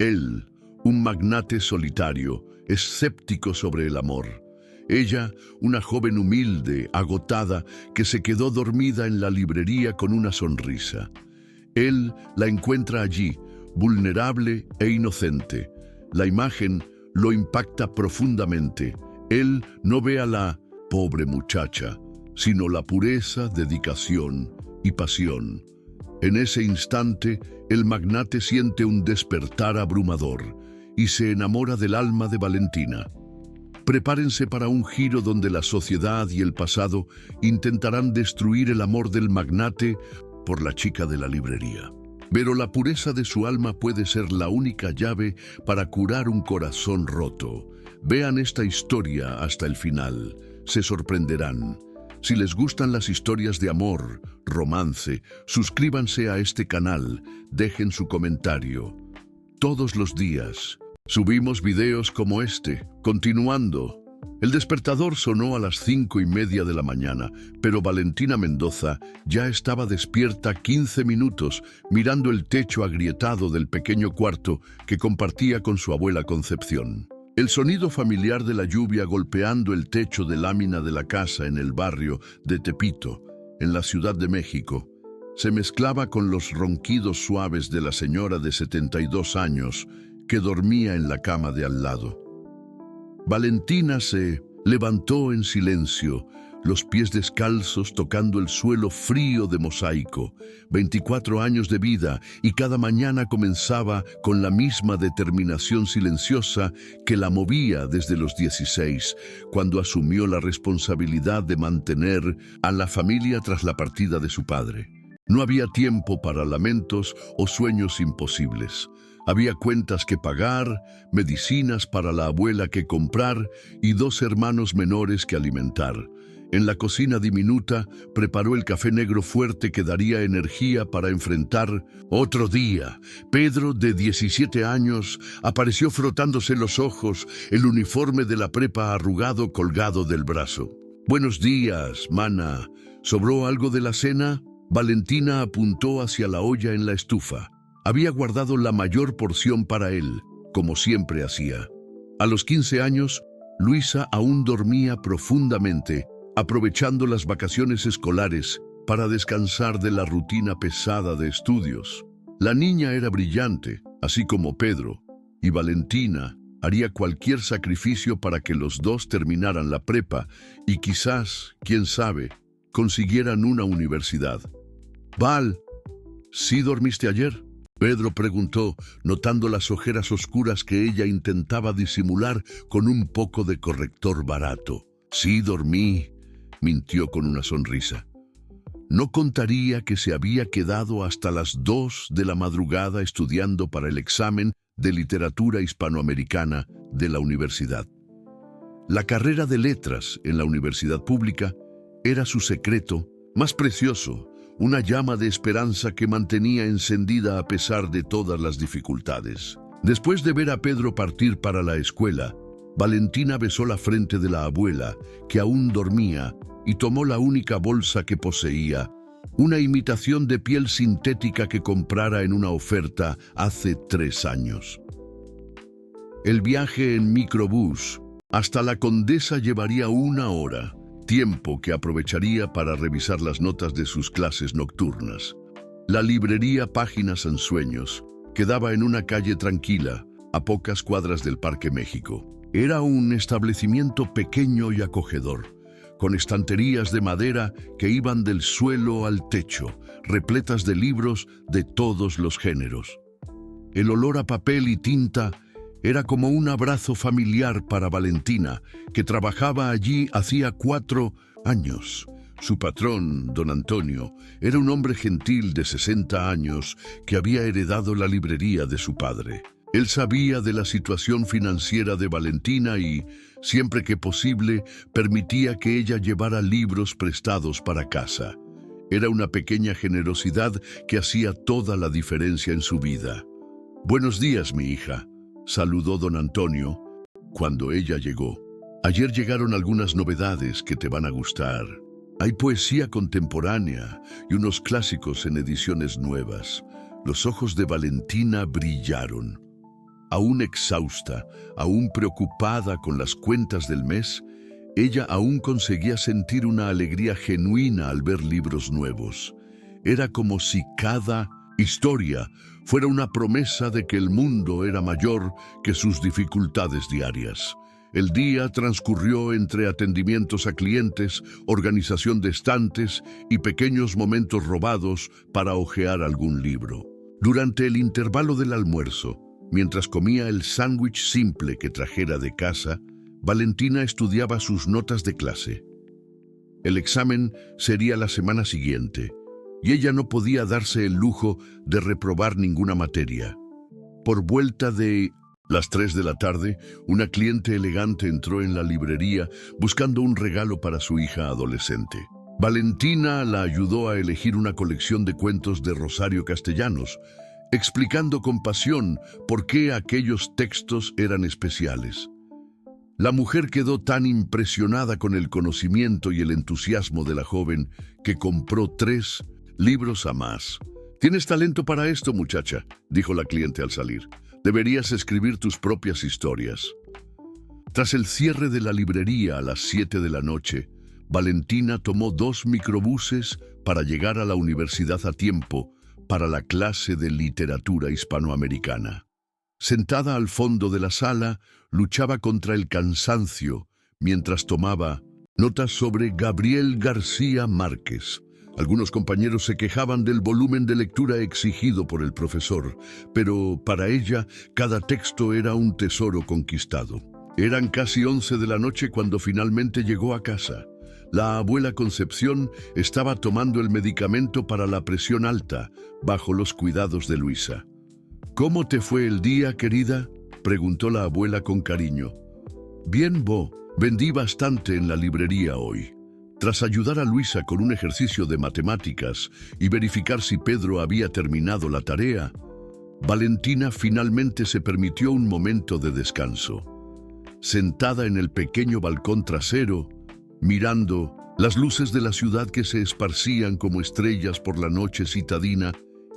Él, un magnate solitario, escéptico sobre el amor. Ella, una joven humilde, agotada, que se quedó dormida en la librería con una sonrisa. Él la encuentra allí, vulnerable e inocente. La imagen lo impacta profundamente. Él no ve a la pobre muchacha, sino la pureza, dedicación y pasión. En ese instante, el magnate siente un despertar abrumador y se enamora del alma de Valentina. Prepárense para un giro donde la sociedad y el pasado intentarán destruir el amor del magnate por la chica de la librería. Pero la pureza de su alma puede ser la única llave para curar un corazón roto. Vean esta historia hasta el final. Se sorprenderán. Si les gustan las historias de amor, romance, suscríbanse a este canal, dejen su comentario. Todos los días subimos videos como este. Continuando. El despertador sonó a las 5:30 de la mañana, pero Valentina Mendoza ya estaba despierta 15 minutos, mirando el techo agrietado del pequeño cuarto que compartía con su abuela Concepción. El sonido familiar de la lluvia golpeando el techo de lámina de la casa en el barrio de Tepito, en la Ciudad de México, se mezclaba con los ronquidos suaves de la señora de 72 años que dormía en la cama de al lado. Valentina se levantó en silencio, los pies descalzos tocando el suelo frío de mosaico. 24 años de vida y cada mañana comenzaba con la misma determinación silenciosa que la movía desde los 16, cuando asumió la responsabilidad de mantener a la familia tras la partida de su padre. No había tiempo para lamentos o sueños imposibles. Había cuentas que pagar, medicinas para la abuela que comprar y 2 hermanos menores que alimentar. En la cocina diminuta preparó el café negro fuerte que daría energía para enfrentar otro día. Pedro, de 17 años, apareció frotándose los ojos, el uniforme de la prepa arrugado colgado del brazo. «Buenos días, mana. ¿Sobró algo de la cena?» Valentina apuntó hacia la olla en la estufa. Había guardado la mayor porción para él, como siempre hacía. A los 15 años, Luisa aún dormía profundamente, aprovechando las vacaciones escolares para descansar de la rutina pesada de estudios. La niña era brillante, así como Pedro, y Valentina haría cualquier sacrificio para que los dos terminaran la prepa y quizás, quién sabe, consiguieran una universidad. «Val, ¿sí dormiste ayer?», Pedro preguntó, notando las ojeras oscuras que ella intentaba disimular con un poco de corrector barato. «Sí, dormí», mintió con una sonrisa. No contaría que se había quedado hasta las 2 de la madrugada estudiando para el examen de literatura hispanoamericana de la universidad. La carrera de letras en la universidad pública era su secreto más precioso, una llama de esperanza que mantenía encendida a pesar de todas las dificultades. Después de ver a Pedro partir para la escuela, Valentina besó la frente de la abuela, que aún dormía, y tomó la única bolsa que poseía, una imitación de piel sintética que comprara en una oferta hace 3 años. El viaje en microbús hasta la Condesa llevaría 1 hora, tiempo que aprovecharía para revisar las notas de sus clases nocturnas. La librería Páginas en Sueños quedaba en una calle tranquila, a pocas cuadras del Parque México. Era un establecimiento pequeño y acogedor, con estanterías de madera que iban del suelo al techo, repletas de libros de todos los géneros. El olor a papel y tinta era como un abrazo familiar para Valentina, que trabajaba allí hacía 4 años. Su patrón, don Antonio, era un hombre gentil de 60 años que había heredado la librería de su padre. Él sabía de la situación financiera de Valentina y, siempre que posible, permitía que ella llevara libros prestados para casa. Era una pequeña generosidad que hacía toda la diferencia en su vida. «Buenos días, mi hija», saludó don Antonio cuando ella llegó. «Ayer llegaron algunas novedades que te van a gustar. Hay poesía contemporánea y unos clásicos en ediciones nuevas». Los ojos de Valentina brillaron. Aún exhausta, aún preocupada con las cuentas del mes, ella aún conseguía sentir una alegría genuina al ver libros nuevos. Era como si cada historia fuera una promesa de que el mundo era mayor que sus dificultades diarias. El día transcurrió entre atendimientos a clientes, organización de estantes y pequeños momentos robados para hojear algún libro. Durante el intervalo del almuerzo, mientras comía el sándwich simple que trajera de casa, Valentina estudiaba sus notas de clase. El examen sería la semana siguiente, y ella no podía darse el lujo de reprobar ninguna materia. Por vuelta de las 3 de la tarde, una cliente elegante entró en la librería buscando un regalo para su hija adolescente. Valentina la ayudó a elegir una colección de cuentos de Rosario Castellanos, explicando con pasión por qué aquellos textos eran especiales. La mujer quedó tan impresionada con el conocimiento y el entusiasmo de la joven que compró 3 libros a más. «Tienes talento para esto, muchacha», dijo la cliente al salir. «Deberías escribir tus propias historias». Tras el cierre de la librería a las 7 de la noche, Valentina tomó 2 microbuses para llegar a la universidad a tiempo para la clase de literatura hispanoamericana. Sentada al fondo de la sala, luchaba contra el cansancio mientras tomaba notas sobre Gabriel García Márquez. Algunos compañeros se quejaban del volumen de lectura exigido por el profesor, pero para ella cada texto era un tesoro conquistado. Eran casi 11 de la noche cuando finalmente llegó a casa. La abuela Concepción estaba tomando el medicamento para la presión alta, bajo los cuidados de Luisa. «¿Cómo te fue el día, querida?», preguntó la abuela con cariño. «Bien, Bo. Vendí bastante en la librería hoy». Tras ayudar a Luisa con un ejercicio de matemáticas y verificar si Pedro había terminado la tarea, Valentina finalmente se permitió un momento de descanso. Sentada en el pequeño balcón trasero, mirando las luces de la ciudad que se esparcían como estrellas por la noche citadina,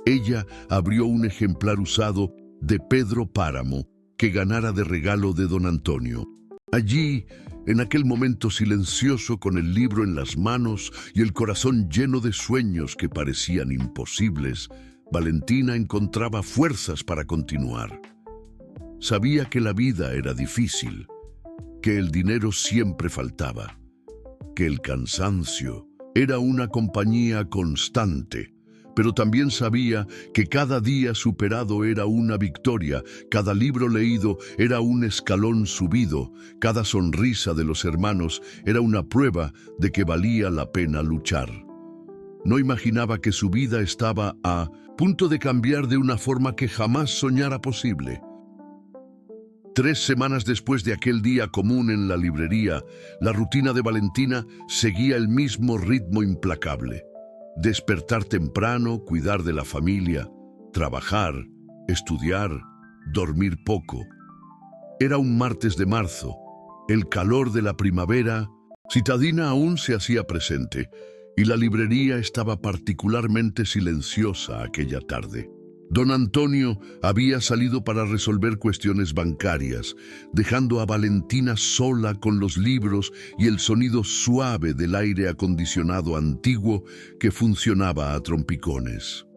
ella abrió un ejemplar usado de Pedro Páramo que ganara de regalo de don Antonio. Allí, en aquel momento silencioso con el libro en las manos y el corazón lleno de sueños que parecían imposibles, Valentina encontraba fuerzas para continuar. Sabía que la vida era difícil, que el dinero siempre faltaba, que el cansancio era una compañía constante, pero también sabía que cada día superado era una victoria, cada libro leído era un escalón subido, cada sonrisa de los hermanos era una prueba de que valía la pena luchar. No imaginaba que su vida estaba a punto de cambiar de una forma que jamás soñara posible. 3 semanas después de aquel día común en la librería, la rutina de Valentina seguía el mismo ritmo implacable. Despertar temprano, cuidar de la familia, trabajar, estudiar, dormir poco. Era un martes de marzo. El calor de la primavera citadina aún se hacía presente y la librería estaba particularmente silenciosa aquella tarde. Don Antonio había salido para resolver cuestiones bancarias, dejando a Valentina sola con los libros y el sonido suave del aire acondicionado antiguo que funcionaba a trompicones.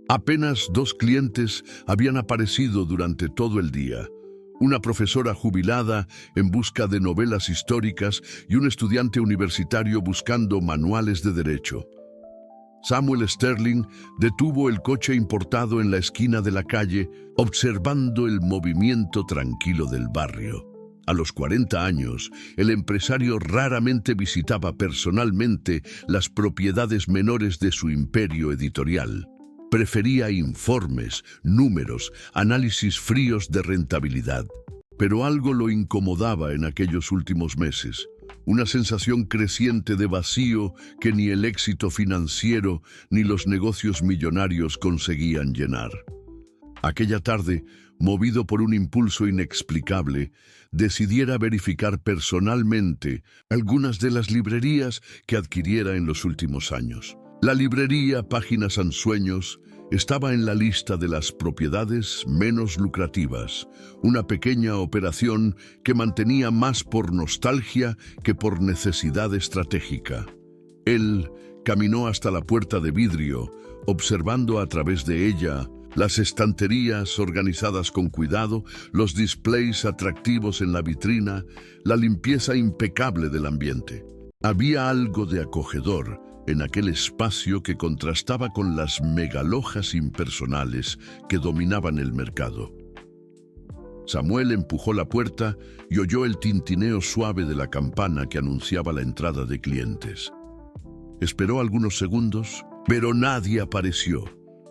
Apenas 2 clientes habían aparecido durante todo el día. Una profesora jubilada en busca de novelas históricas y un estudiante universitario buscando manuales de derecho. Samuel Sterling detuvo el coche importado en la esquina de la calle, observando el movimiento tranquilo del barrio. A los 40 años, el empresario raramente visitaba personalmente las propiedades menores de su imperio editorial. Prefería informes, números, análisis fríos de rentabilidad. Pero algo lo incomodaba en aquellos últimos meses. Una sensación creciente de vacío que ni el éxito financiero ni los negocios millonarios conseguían llenar. Aquella tarde, movido por un impulso inexplicable, decidiera verificar personalmente algunas de las librerías que adquiriera en los últimos años. La librería Páginas and Sueños Estaba en la lista de las propiedades menos lucrativas, una pequeña operación que mantenía más por nostalgia que por necesidad estratégica. Él caminó hasta la puerta de vidrio, observando a través de ella las estanterías organizadas con cuidado, los displays atractivos en la vitrina, la limpieza impecable del ambiente. Había algo de acogedor en aquel espacio que contrastaba con las megalojas impersonales que dominaban el mercado. Samuel empujó la puerta y oyó el tintineo suave de la campana que anunciaba la entrada de clientes. Esperó algunos segundos, pero nadie apareció.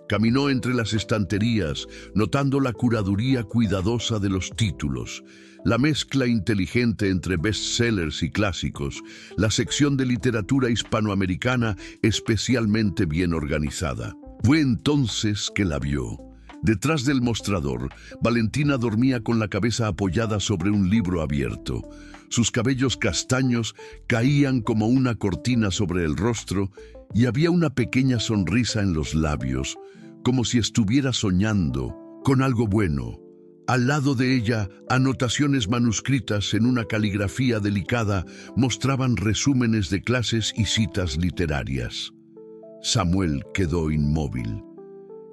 Caminó entre las estanterías, notando la curaduría cuidadosa de los títulos, la mezcla inteligente entre bestsellers y clásicos, la sección de literatura hispanoamericana especialmente bien organizada. Fue entonces que la vio. Detrás del mostrador, Valentina dormía con la cabeza apoyada sobre un libro abierto. Sus cabellos castaños caían como una cortina sobre el rostro y había una pequeña sonrisa en los labios, como si estuviera soñando con algo bueno. Al lado de ella, anotaciones manuscritas en una caligrafía delicada mostraban resúmenes de clases y citas literarias. Samuel quedó inmóvil.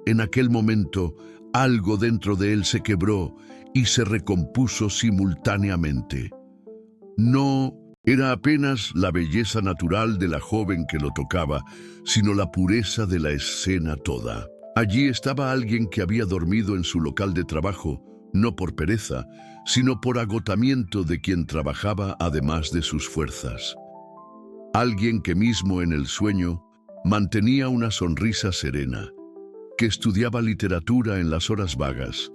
En aquel momento, algo dentro de él se quebró y se recompuso simultáneamente. No era apenas la belleza natural de la joven que lo tocaba, sino la pureza de la escena toda. Allí estaba alguien que había dormido en su local de trabajo, no por pereza, sino por agotamiento de quien trabajaba además de sus fuerzas. Alguien que mismo en el sueño mantenía una sonrisa serena, que estudiaba literatura en las horas vagas,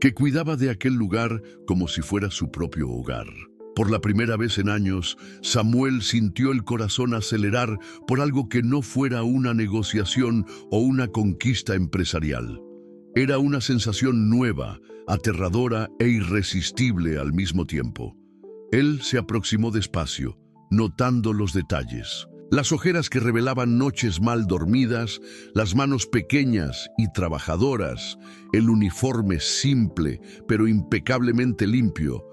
que cuidaba de aquel lugar como si fuera su propio hogar. Por la primera vez en años, Samuel sintió el corazón acelerar por algo que no fuera una negociación o una conquista empresarial. Era una sensación nueva, aterradora e irresistible al mismo tiempo. Él se aproximó despacio, notando los detalles. Las ojeras que revelaban noches mal dormidas, las manos pequeñas y trabajadoras, el uniforme simple pero impecablemente limpio,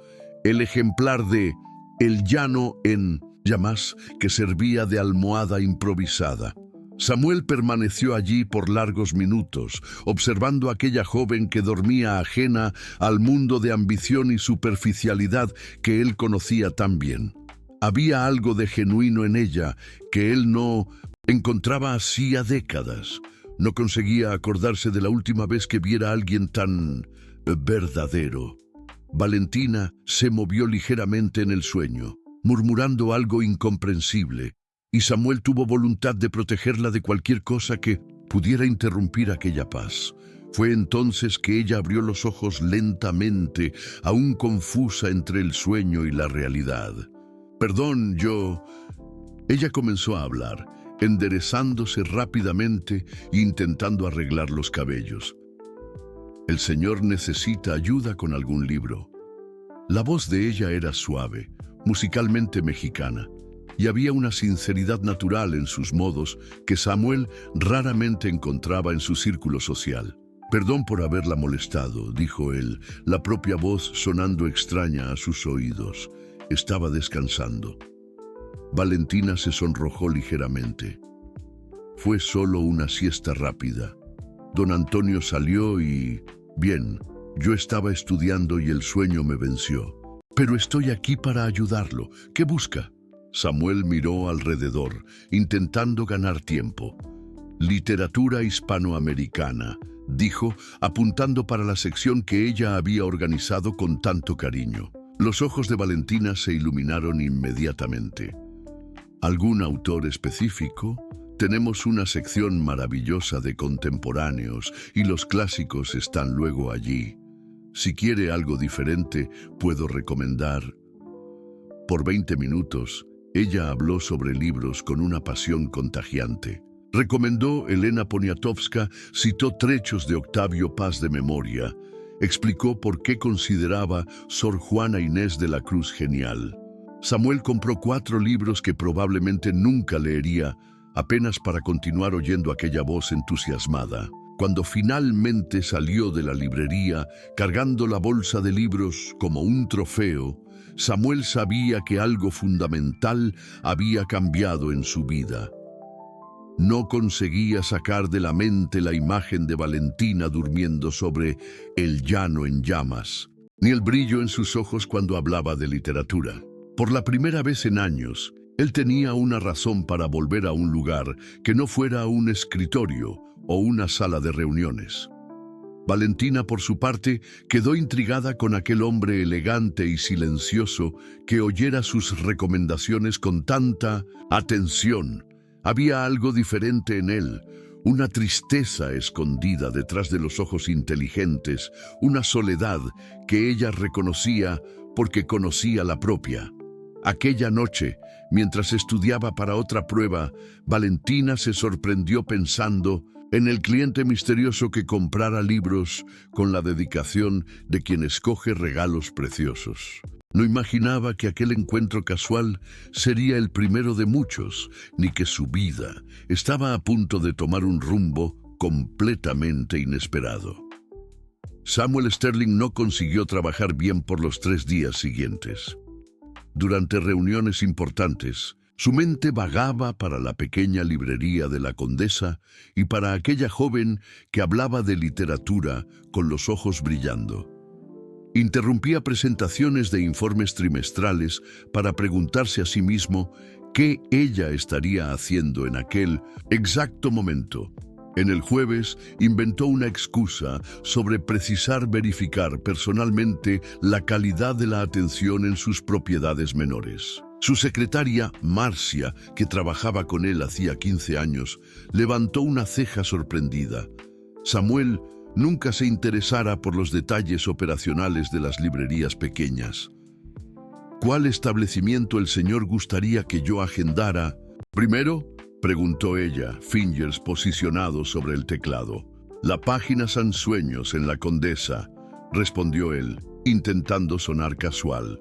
el ejemplar de El llano en llamas que servía de almohada improvisada. Samuel permaneció allí por largos minutos, observando a aquella joven que dormía ajena al mundo de ambición y superficialidad que él conocía tan bien. Había algo de genuino en ella que él no encontraba hacía décadas. No conseguía acordarse de la última vez que viera a alguien tan verdadero. Valentina se movió ligeramente en el sueño, murmurando algo incomprensible, y Samuel tuvo voluntad de protegerla de cualquier cosa que pudiera interrumpir aquella paz. Fue entonces que ella abrió los ojos lentamente, aún confusa entre el sueño y la realidad. «Perdón, yo...» Ella comenzó a hablar, enderezándose rápidamente e intentando arreglar los cabellos. «El señor necesita ayuda con algún libro». La voz de ella era suave, musicalmente mexicana, y había una sinceridad natural en sus modos que Samuel raramente encontraba en su círculo social. «Perdón por haberla molestado», dijo él, la propia voz sonando extraña a sus oídos. Estaba descansando. Valentina se sonrojó ligeramente. Fue solo una siesta rápida. Don Antonio salió y... Bien, yo estaba estudiando y el sueño me venció. Pero estoy aquí para ayudarlo. ¿Qué busca? Samuel miró alrededor, intentando ganar tiempo. Literatura hispanoamericana, dijo, apuntando para la sección que ella había organizado con tanto cariño. Los ojos de Valentina se iluminaron inmediatamente. ¿Algún autor específico? Tenemos una sección maravillosa de contemporáneos y los clásicos están luego allí. Si quiere algo diferente, puedo recomendar. Por 20 minutos, ella habló sobre libros con una pasión contagiante. Recomendó Elena Poniatowska, citó trechos de Octavio Paz de memoria, explicó por qué consideraba Sor Juana Inés de la Cruz genial. Samuel compró 4 libros que probablemente nunca leería, apenas para continuar oyendo aquella voz entusiasmada. Cuando finalmente salió de la librería, cargando la bolsa de libros como un trofeo, Samuel sabía que algo fundamental había cambiado en su vida. No conseguía sacar de la mente la imagen de Valentina durmiendo sobre el llano en llamas, ni el brillo en sus ojos cuando hablaba de literatura. Por la primera vez en años, él tenía una razón para volver a un lugar que no fuera un escritorio o una sala de reuniones. Valentina, por su parte, quedó intrigada con aquel hombre elegante y silencioso que oyera sus recomendaciones con tanta atención. Había algo diferente en él, una tristeza escondida detrás de los ojos inteligentes, una soledad que ella reconocía porque conocía la propia. Aquella noche, mientras estudiaba para otra prueba, Valentina se sorprendió pensando en el cliente misterioso que comprara libros con la dedicación de quien escoge regalos preciosos. No imaginaba que aquel encuentro casual sería el primero de muchos, ni que su vida estaba a punto de tomar un rumbo completamente inesperado. Samuel Sterling no consiguió trabajar bien por los 3 días siguientes. Durante reuniones importantes, su mente vagaba para la pequeña librería de la Condesa y para aquella joven que hablaba de literatura con los ojos brillando. Interrumpía presentaciones de informes trimestrales para preguntarse a sí mismo qué ella estaría haciendo en aquel exacto momento. En el jueves inventó una excusa sobre precisar verificar personalmente la calidad de la atención en sus propiedades menores. Su secretaria, Marcia, que trabajaba con él hacía 15 años, levantó una ceja sorprendida. Samuel nunca se interesara por los detalles operacionales de las librerías pequeñas. ¿Cuál establecimiento el señor gustaría que yo agendara? Primero, preguntó ella, fingers posicionados sobre el teclado. La página San Sueños en la Condesa, respondió él, intentando sonar casual.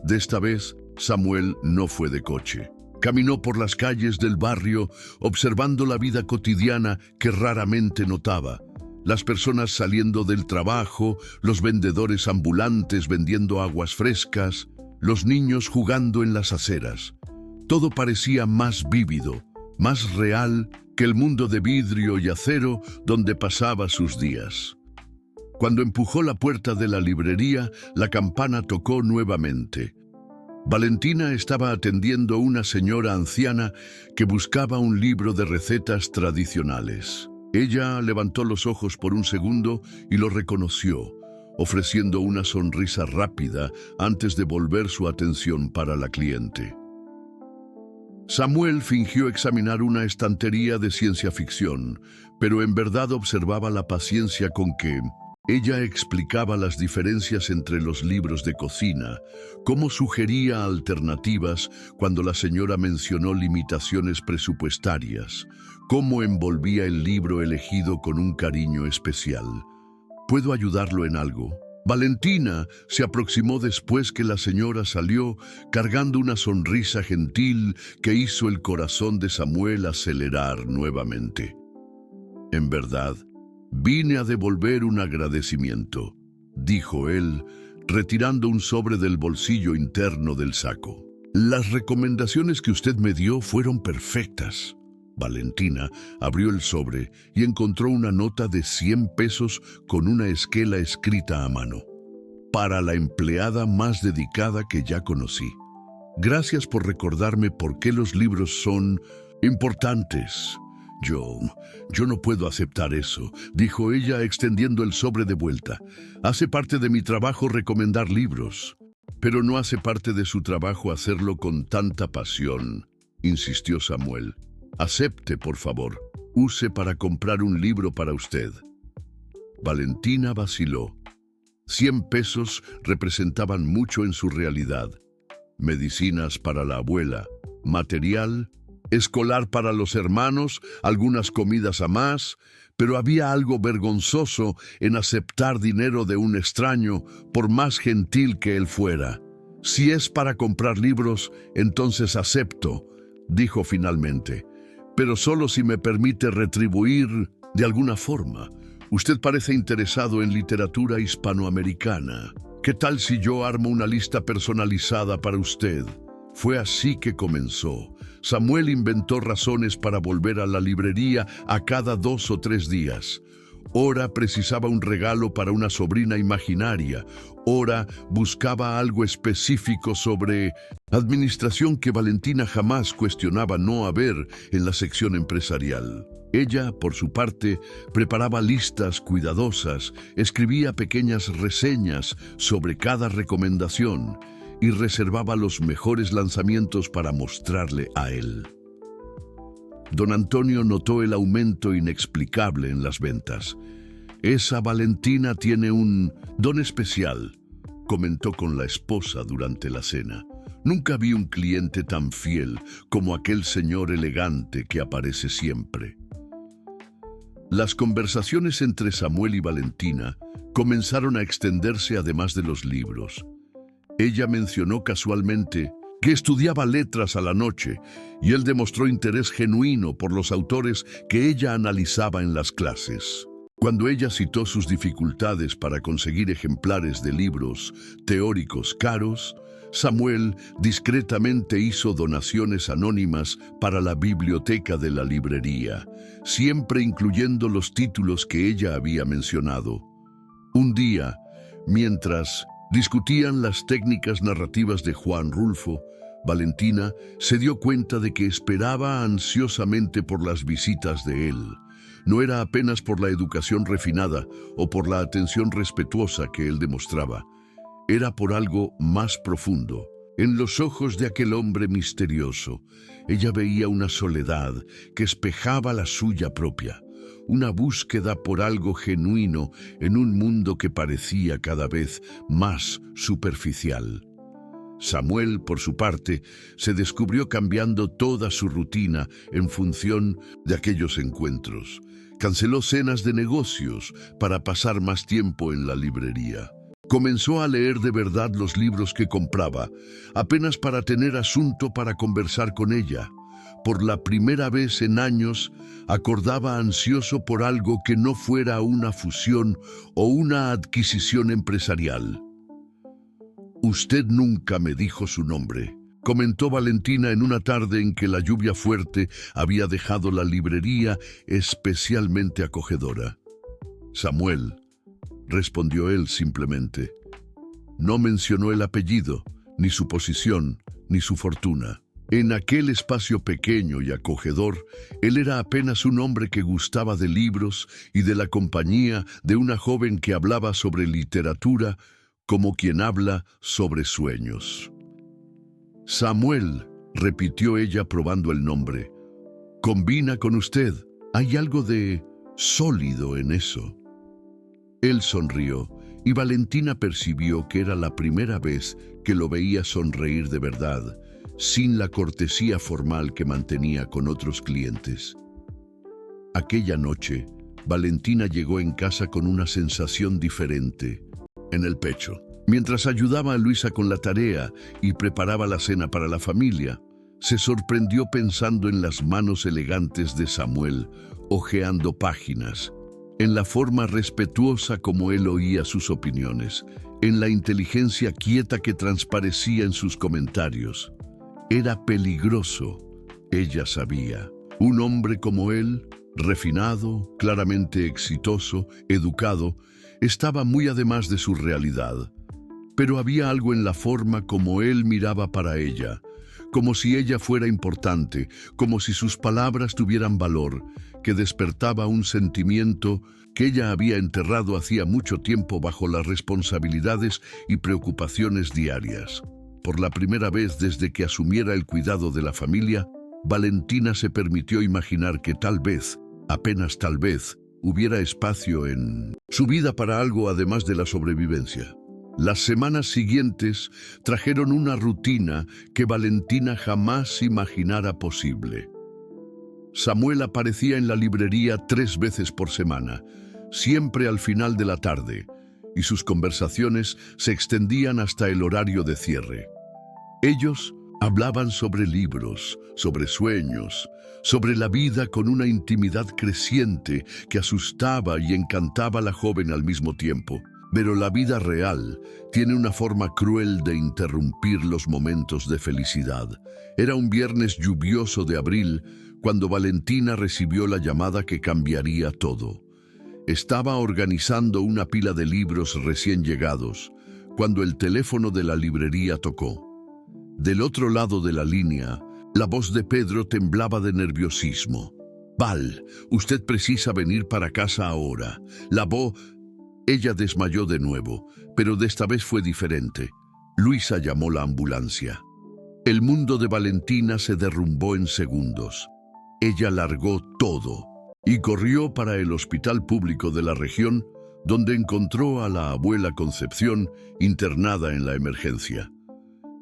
De esta vez, Samuel no fue de coche. Caminó por las calles del barrio, observando la vida cotidiana que raramente notaba. Las personas saliendo del trabajo, los vendedores ambulantes vendiendo aguas frescas, los niños jugando en las aceras. Todo parecía más vívido, más real que el mundo de vidrio y acero donde pasaba sus días. Cuando empujó la puerta de la librería, la campana tocó nuevamente. Valentina estaba atendiendo a una señora anciana que buscaba un libro de recetas tradicionales. Ella levantó los ojos por un segundo y lo reconoció, ofreciendo una sonrisa rápida antes de volver su atención para la cliente. Samuel fingió examinar una estantería de ciencia ficción, pero en verdad observaba la paciencia con que ella explicaba las diferencias entre los libros de cocina, cómo sugería alternativas cuando la señora mencionó limitaciones presupuestarias, cómo envolvía el libro elegido con un cariño especial. ¿Puedo ayudarlo en algo? Valentina se aproximó después que la señora salió, cargando una sonrisa gentil que hizo el corazón de Samuel acelerar nuevamente. En verdad, vine a devolver un agradecimiento, dijo él, retirando un sobre del bolsillo interno del saco. Las recomendaciones que usted me dio fueron perfectas. Valentina abrió el sobre y encontró una nota de 100 pesos con una esquela escrita a mano. Para la empleada más dedicada que ya conocí. Gracias por recordarme por qué los libros son importantes. Yo no puedo aceptar eso, dijo ella extendiendo el sobre de vuelta. Hace parte de mi trabajo recomendar libros, pero no hace parte de su trabajo hacerlo con tanta pasión, insistió Samuel. Acepte, por favor. Use para comprar un libro para usted. Valentina vaciló. 100 pesos representaban mucho en su realidad. Medicinas para la abuela, material escolar para los hermanos, algunas comidas a más, pero había algo vergonzoso en aceptar dinero de un extraño, por más gentil que él fuera. Si es para comprar libros, entonces acepto, dijo finalmente, pero solo si me permite retribuir De alguna forma, usted parece interesado en literatura hispanoamericana. ¿Qué tal si yo armo una lista personalizada para usted? Fue así que comenzó. Samuel inventó razones para volver a la librería a cada 2 o 3 días. Ora precisaba un regalo para una sobrina imaginaria. Ora buscaba algo específico sobre administración que Valentina jamás cuestionaba no haber en la sección empresarial. Ella, por su parte, preparaba listas cuidadosas, escribía pequeñas reseñas sobre cada recomendación y reservaba los mejores lanzamientos para mostrarle a él. Don Antonio notó el aumento inexplicable en las ventas. «Esa Valentina tiene un don especial», comentó con la esposa durante la cena. «Nunca vi un cliente tan fiel como aquel señor elegante que aparece siempre». Las conversaciones entre Samuel y Valentina comenzaron a extenderse además de los libros. Ella mencionó casualmente que estudiaba letras a la noche y él demostró interés genuino por los autores que ella analizaba en las clases. Cuando ella citó sus dificultades para conseguir ejemplares de libros teóricos caros, Samuel discretamente hizo donaciones anónimas para la biblioteca de la librería, siempre incluyendo los títulos que ella había mencionado. Un día, mientras discutían las técnicas narrativas de Juan Rulfo, Valentina se dio cuenta de que esperaba ansiosamente por las visitas de él. No era apenas por la educación refinada o por la atención respetuosa que él demostraba. Era por algo más profundo. En los ojos de aquel hombre misterioso, ella veía una soledad que espejaba la suya propia, una búsqueda por algo genuino en un mundo que parecía cada vez más superficial. Samuel, por su parte, se descubrió cambiando toda su rutina en función de aquellos encuentros. Canceló cenas de negocios para pasar más tiempo en la librería. Comenzó a leer de verdad los libros que compraba, apenas para tener asunto para conversar con ella. Por la primera vez en años, acordaba ansioso por algo que no fuera una fusión o una adquisición empresarial. «Usted nunca me dijo su nombre», comentó Valentina en una tarde en que la lluvia fuerte había dejado la librería especialmente acogedora. «Samuel», respondió él simplemente. No mencionó el apellido, ni su posición, ni su fortuna. En aquel espacio pequeño y acogedor, él era apenas un hombre que gustaba de libros y de la compañía de una joven que hablaba sobre literatura como quien habla sobre sueños. «Samuel», repitió ella probando el nombre. «Combina con usted. Hay algo de sólido en eso». Él sonrió y Valentina percibió que era la primera vez que lo veía sonreír de verdad, sin la cortesía formal que mantenía con otros clientes. Aquella noche, Valentina llegó en casa con una sensación diferente en el pecho. Mientras ayudaba a Luisa con la tarea y preparaba la cena para la familia, se sorprendió pensando en las manos elegantes de Samuel, hojeando páginas, en la forma respetuosa como él oía sus opiniones, en la inteligencia quieta que transparecía en sus comentarios. Era peligroso, ella sabía. Un hombre como él, refinado, claramente exitoso, educado, estaba muy además de su realidad. Pero había algo en la forma como él miraba para ella, como si ella fuera importante, como si sus palabras tuvieran valor, que despertaba un sentimiento que ella había enterrado hacía mucho tiempo bajo las responsabilidades y preocupaciones diarias. Por la primera vez desde que asumiera el cuidado de la familia, Valentina se permitió imaginar que tal vez, apenas tal vez, hubiera espacio en su vida para algo además de la sobrevivencia. Las semanas siguientes trajeron una rutina que Valentina jamás imaginara posible. Samuel aparecía en la librería 3 veces por semana, siempre al final de la tarde, y sus conversaciones se extendían hasta el horario de cierre. Ellos Hablaban sobre libros, sobre sueños, sobre la vida con una intimidad creciente que asustaba y encantaba a la joven al mismo tiempo. Pero la vida real tiene una forma cruel de interrumpir los momentos de felicidad. Era un viernes lluvioso de abril cuando Valentina recibió la llamada que cambiaría todo. Estaba organizando una pila de libros recién llegados cuando el teléfono de la librería tocó. Del otro lado de la línea, la voz de Pedro temblaba de nerviosismo. «Val, usted precisa venir para casa ahora». La voz... Ella desmayó de nuevo, pero de esta vez fue diferente. Luisa llamó la ambulancia. El mundo de Valentina se derrumbó en segundos. Ella largó todo y corrió para el hospital público de la región, donde encontró a la abuela Concepción internada en la emergencia.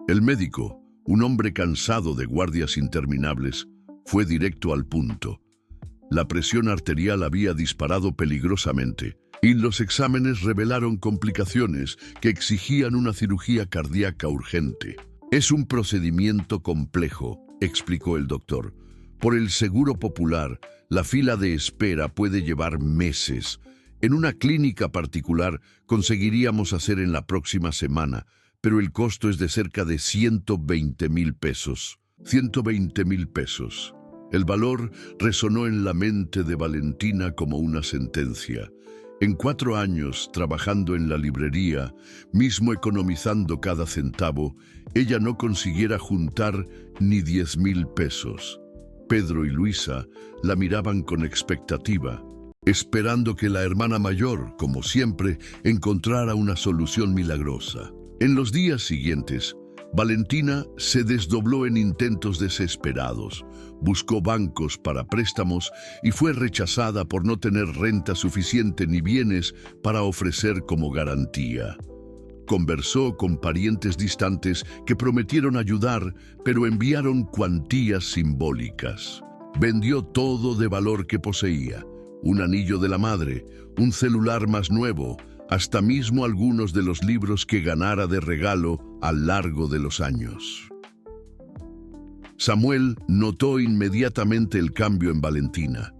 El médico, un hombre cansado de guardias interminables, fue directo al punto. La presión arterial había disparado peligrosamente y los exámenes revelaron complicaciones que exigían una cirugía cardíaca urgente. «Es un procedimiento complejo», explicó el doctor. «Por el Seguro Popular, la fila de espera puede llevar meses. En una clínica particular conseguiríamos hacer en la próxima semana, pero el costo es de cerca de 120,000 pesos. 120,000 pesos. El valor resonó en la mente de Valentina como una sentencia. En 4 años, trabajando en la librería, mismo economizando cada centavo, ella no consiguiera juntar ni 10,000 pesos. Pedro y Luisa la miraban con expectativa, esperando que la hermana mayor, como siempre, encontrara una solución milagrosa. En los días siguientes, Valentina se desdobló en intentos desesperados. Buscó bancos para préstamos y fue rechazada por no tener renta suficiente ni bienes para ofrecer como garantía. Conversó con parientes distantes que prometieron ayudar, pero enviaron cuantías simbólicas. Vendió todo de valor que poseía: un anillo de la madre, un celular más nuevo, hasta mismo algunos de los libros que ganara de regalo a lo largo de los años. Samuel notó inmediatamente el cambio en Valentina.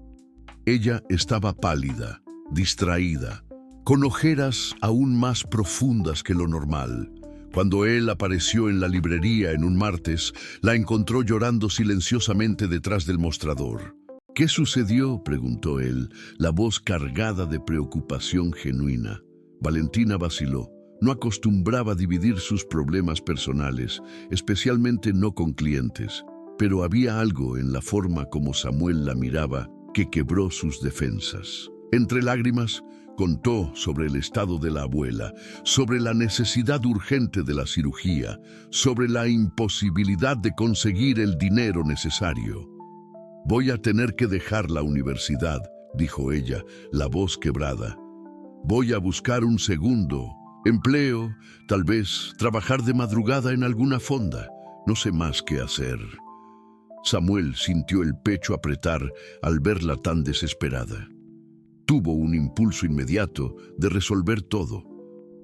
Ella estaba pálida, distraída, con ojeras aún más profundas que lo normal. Cuando él apareció en la librería en un martes, la encontró llorando silenciosamente detrás del mostrador. «¿Qué sucedió?», preguntó él, la voz cargada de preocupación genuina. Valentina vaciló. No acostumbraba a dividir sus problemas personales, especialmente no con clientes, pero había algo en la forma como Samuel la miraba que quebró sus defensas. Entre lágrimas, contó sobre el estado de la abuela, sobre la necesidad urgente de la cirugía, sobre la imposibilidad de conseguir el dinero necesario. «Voy a tener que dejar la universidad», dijo ella, la voz quebrada. «Voy a buscar un segundo empleo, tal vez trabajar de madrugada en alguna fonda. No sé más qué hacer». Samuel sintió el pecho apretar al verla tan desesperada. Tuvo un impulso inmediato de resolver todo.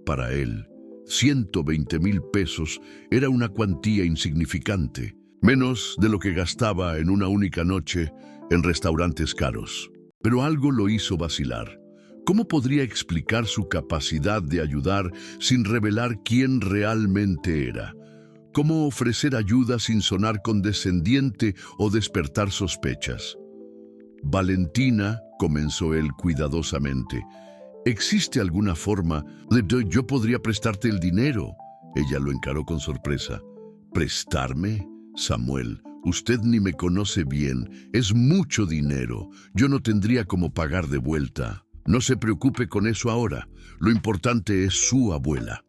Para él, 120,000 pesos era una cuantía insignificante, menos de lo que gastaba en una única noche en restaurantes caros. Pero algo lo hizo vacilar. ¿Cómo podría explicar su capacidad de ayudar sin revelar quién realmente era? ¿Cómo ofrecer ayuda sin sonar condescendiente o despertar sospechas? «Valentina», comenzó él cuidadosamente, «¿existe alguna forma de yo podría prestarte el dinero?» Ella lo encaró con sorpresa. «¿Prestarme? Samuel, usted ni me conoce bien. Es mucho dinero. Yo no tendría cómo pagar de vuelta». «No se preocupe con eso ahora. Lo importante es su abuela».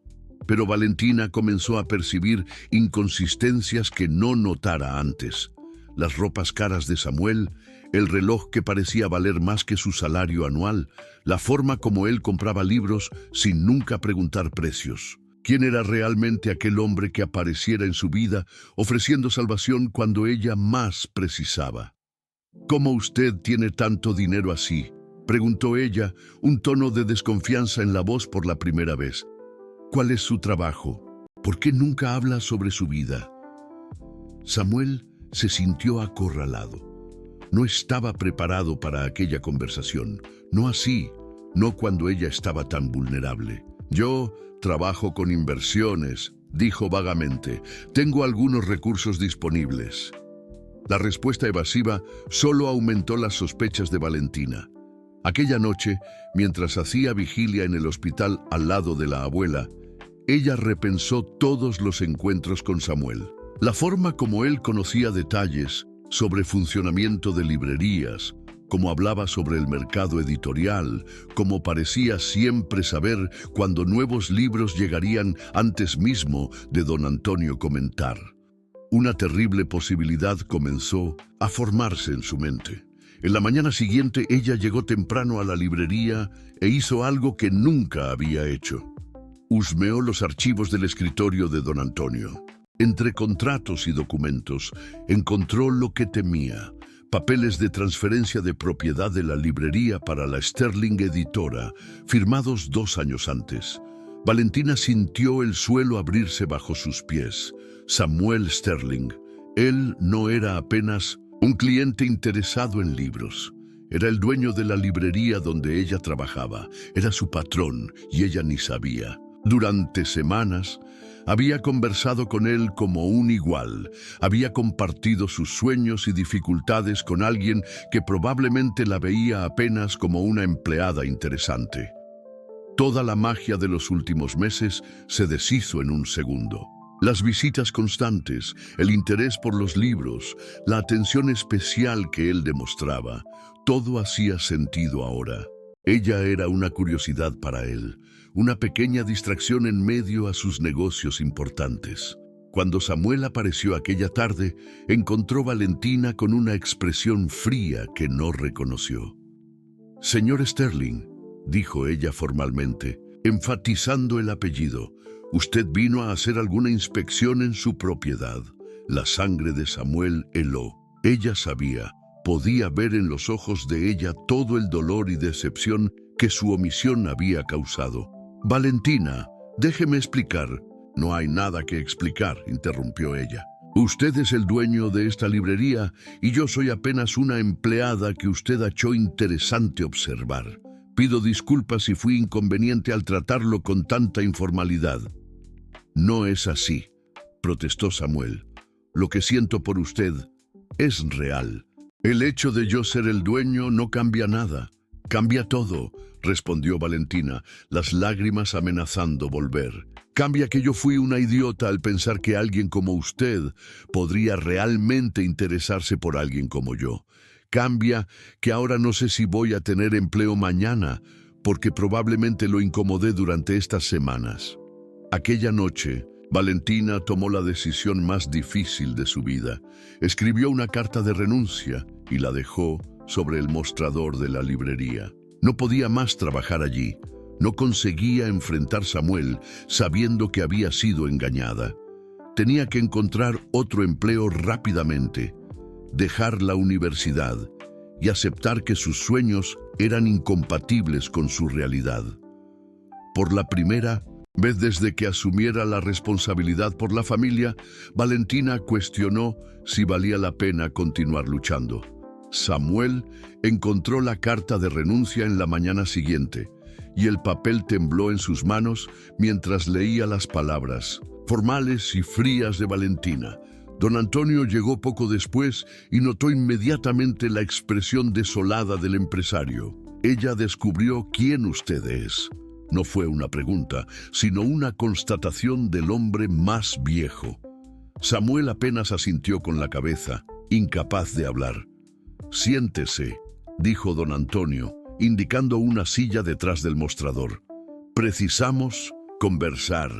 Pero Valentina comenzó a percibir inconsistencias que no notara antes. Las ropas caras de Samuel, el reloj que parecía valer más que su salario anual, la forma como él compraba libros sin nunca preguntar precios. ¿Quién era realmente aquel hombre que apareciera en su vida ofreciendo salvación cuando ella más precisaba? «¿Cómo usted tiene tanto dinero así?», preguntó ella, un tono de desconfianza en la voz por la primera vez. «¿Cuál es su trabajo? ¿Por qué nunca habla sobre su vida?». Samuel se sintió acorralado. No estaba preparado para aquella conversación. No así, no cuando ella estaba tan vulnerable. Yo trabajo con inversiones, dijo vagamente. Tengo algunos recursos disponibles. La respuesta evasiva solo aumentó las sospechas de Valentina. Aquella noche, mientras hacía vigilia en el hospital al lado de la abuela, ella repensó todos los encuentros con Samuel. La forma como él conocía detalles sobre funcionamiento de librerías, cómo hablaba sobre el mercado editorial, cómo parecía siempre saber cuándo nuevos libros llegarían antes mismo de don Antonio comentar. Una terrible posibilidad comenzó a formarse en su mente. En la mañana siguiente ella llegó temprano a la librería e hizo algo que nunca había hecho. Husmeó los archivos del escritorio de don Antonio. Entre contratos y documentos, encontró lo que temía: papeles de transferencia de propiedad de la librería para la Sterling Editora, firmados 2 años antes. Valentina sintió el suelo abrirse bajo sus pies. Samuel Sterling. Él no era apenas un cliente interesado en libros. Era el dueño de la librería donde ella trabajaba. Era su patrón y ella ni sabía. Durante semanas había conversado con él como un igual. Había compartido sus sueños y dificultades con alguien que probablemente la veía apenas como una empleada interesante. Toda la magia de los últimos meses se deshizo en un segundo. Las visitas constantes, el interés por los libros, la atención especial que él demostraba, todo hacía sentido ahora. Ella era una curiosidad para él, una pequeña distracción en medio a sus negocios importantes. Cuando Samuel apareció aquella tarde, encontró a Valentina con una expresión fría que no reconoció. «Señor Sterling», dijo ella formalmente, enfatizando el apellido, «usted vino a hacer alguna inspección en su propiedad». La sangre de Samuel heló. Ella sabía, podía ver en los ojos de ella todo el dolor y decepción que su omisión había causado. «Valentina, déjeme explicar». «No hay nada que explicar», interrumpió ella. «Usted es el dueño de esta librería y yo soy apenas una empleada que usted achó interesante observar. Pido disculpas si fui inconveniente al tratarlo con tanta informalidad». «No es así», protestó Samuel. «Lo que siento por usted es real. El hecho de yo ser el dueño no cambia nada». «Cambia todo», respondió Valentina, las lágrimas amenazando volver. «Cambia que yo fui una idiota al pensar que alguien como usted podría realmente interesarse por alguien como yo. Cambia que ahora no sé si voy a tener empleo mañana, porque probablemente lo incomodé durante estas semanas». Aquella noche, Valentina tomó la decisión más difícil de su vida. Escribió una carta de renuncia y la dejó sobre el mostrador de la librería. No podía más trabajar allí. No conseguía enfrentar a Samuel sabiendo que había sido engañada. Tenía que encontrar otro empleo rápidamente, dejar la universidad y aceptar que sus sueños eran incompatibles con su realidad. Por la primera vez desde que asumiera la responsabilidad por la familia, Valentina cuestionó si valía la pena continuar luchando. Samuel encontró la carta de renuncia en la mañana siguiente y el papel tembló en sus manos mientras leía las palabras formales y frías de Valentina. Don Antonio llegó poco después y notó inmediatamente la expresión desolada del empresario. «Ella descubrió quién usted es». No fue una pregunta, sino una constatación del hombre más viejo. Samuel apenas asintió con la cabeza, incapaz de hablar. «Siéntese», dijo don Antonio, indicando una silla detrás del mostrador. «Precisamos conversar».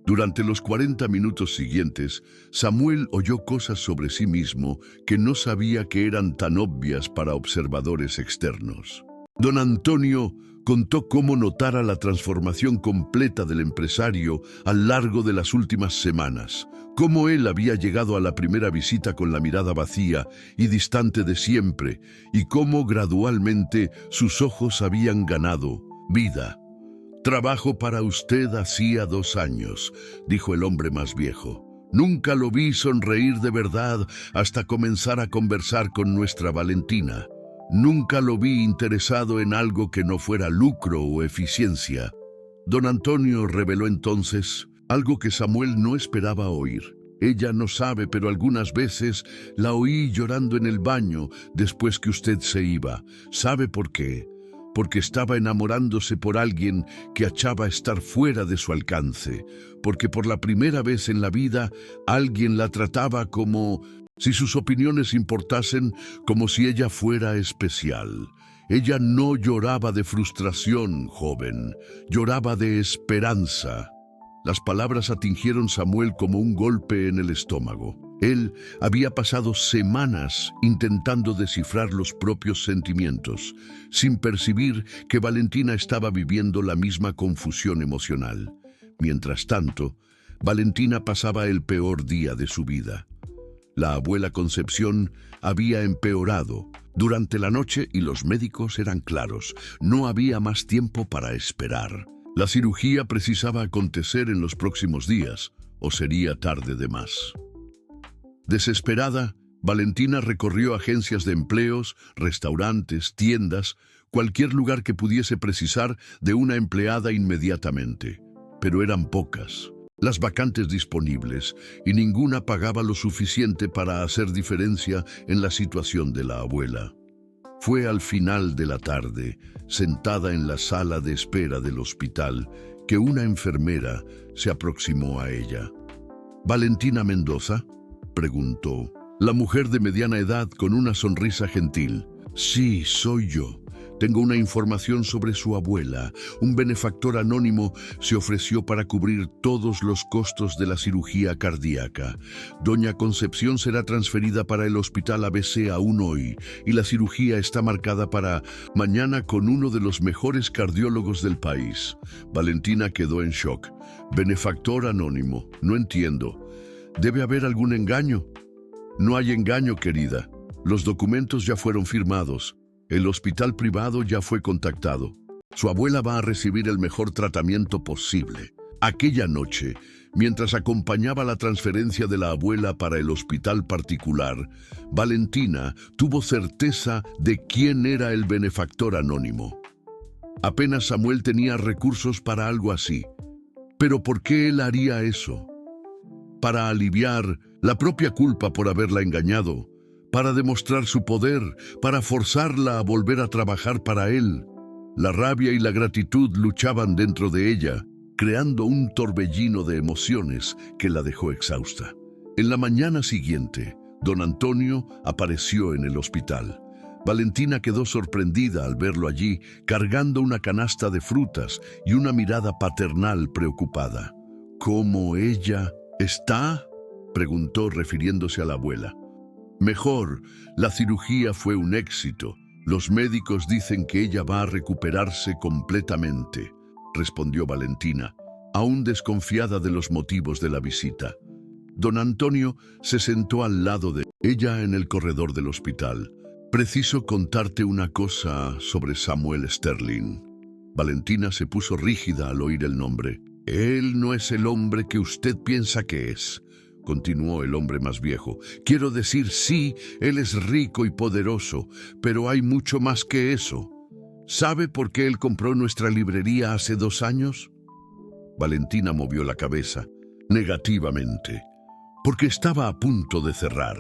Durante los 40 minutos siguientes, Samuel oyó cosas sobre sí mismo que no sabía que eran tan obvias para observadores externos. Don Antonio contó cómo notara la transformación completa del empresario a lo largo de las últimas semanas, cómo él había llegado a la primera visita con la mirada vacía y distante de siempre, y cómo gradualmente sus ojos habían ganado vida. «Trabajo para usted hacía 2 años», dijo el hombre más viejo. Nunca lo vi sonreír de verdad hasta comenzar a conversar con nuestra Valentina. Nunca lo vi interesado en algo que no fuera lucro o eficiencia. Don Antonio reveló entonces algo que Samuel no esperaba oír. Ella no sabe, pero algunas veces la oí llorando en el baño después que usted se iba. ¿Sabe por qué? Porque estaba enamorándose por alguien que achaba estar fuera de su alcance. Porque por la primera vez en la vida alguien la trataba como si sus opiniones importasen, como si ella fuera especial. Ella no lloraba de frustración, joven, lloraba de esperanza. Las palabras atingieron a Samuel como un golpe en el estómago. Él había pasado semanas intentando descifrar los propios sentimientos, sin percibir que Valentina estaba viviendo la misma confusión emocional. Mientras tanto, Valentina pasaba el peor día de su vida. La abuela Concepción había empeorado durante la noche y los médicos eran claros. No había más tiempo para esperar. La cirugía precisaba acontecer en los próximos días, o sería tarde de más. Desesperada, Valentina recorrió agencias de empleos, restaurantes, tiendas, cualquier lugar que pudiese precisar de una empleada inmediatamente. Pero eran pocas las vacantes disponibles y ninguna pagaba lo suficiente para hacer diferencia en la situación de la abuela. Fue al final de la tarde, sentada en la sala de espera del hospital, que una enfermera se aproximó a ella. «¿Valentina Mendoza?», preguntó. La mujer de mediana edad con una sonrisa gentil. «Sí, soy yo. Tengo una información sobre su abuela. Un benefactor anónimo se ofreció para cubrir todos los costos de la cirugía cardíaca. Doña Concepción será transferida para el hospital ABC aún hoy y la cirugía está marcada para mañana con uno de los mejores cardiólogos del país». Valentina quedó en shock. «Benefactor anónimo. No entiendo. ¿Debe haber algún engaño?» «No hay engaño, querida. Los documentos ya fueron firmados. El hospital privado ya fue contactado. Su abuela va a recibir el mejor tratamiento posible». Aquella noche, mientras acompañaba la transferencia de la abuela para el hospital particular, Valentina tuvo certeza de quién era el benefactor anónimo. Apenas Samuel tenía recursos para algo así. ¿Pero por qué él haría eso? Para aliviar la propia culpa por haberla engañado, para demostrar su poder, para forzarla a volver a trabajar para él. La rabia y la gratitud luchaban dentro de ella, creando un torbellino de emociones que la dejó exhausta. En la mañana siguiente, don Antonio apareció en el hospital. Valentina quedó sorprendida al verlo allí, cargando una canasta de frutas y una mirada paternal preocupada. «¿Cómo ella está?», preguntó refiriéndose a la abuela. «Mejor, la cirugía fue un éxito. Los médicos dicen que ella va a recuperarse completamente», respondió Valentina, aún desconfiada de los motivos de la visita. Don Antonio se sentó al lado de ella en el corredor del hospital. «Preciso contarte una cosa sobre Samuel Sterling». Valentina se puso rígida al oír el nombre. «Él no es el hombre que usted piensa que es», continuó el hombre más viejo. «Quiero decir, sí, él es rico y poderoso, pero hay mucho más que eso. ¿Sabe por qué él compró nuestra librería hace 2 años? Valentina movió la cabeza, negativamente. «Porque estaba a punto de cerrar.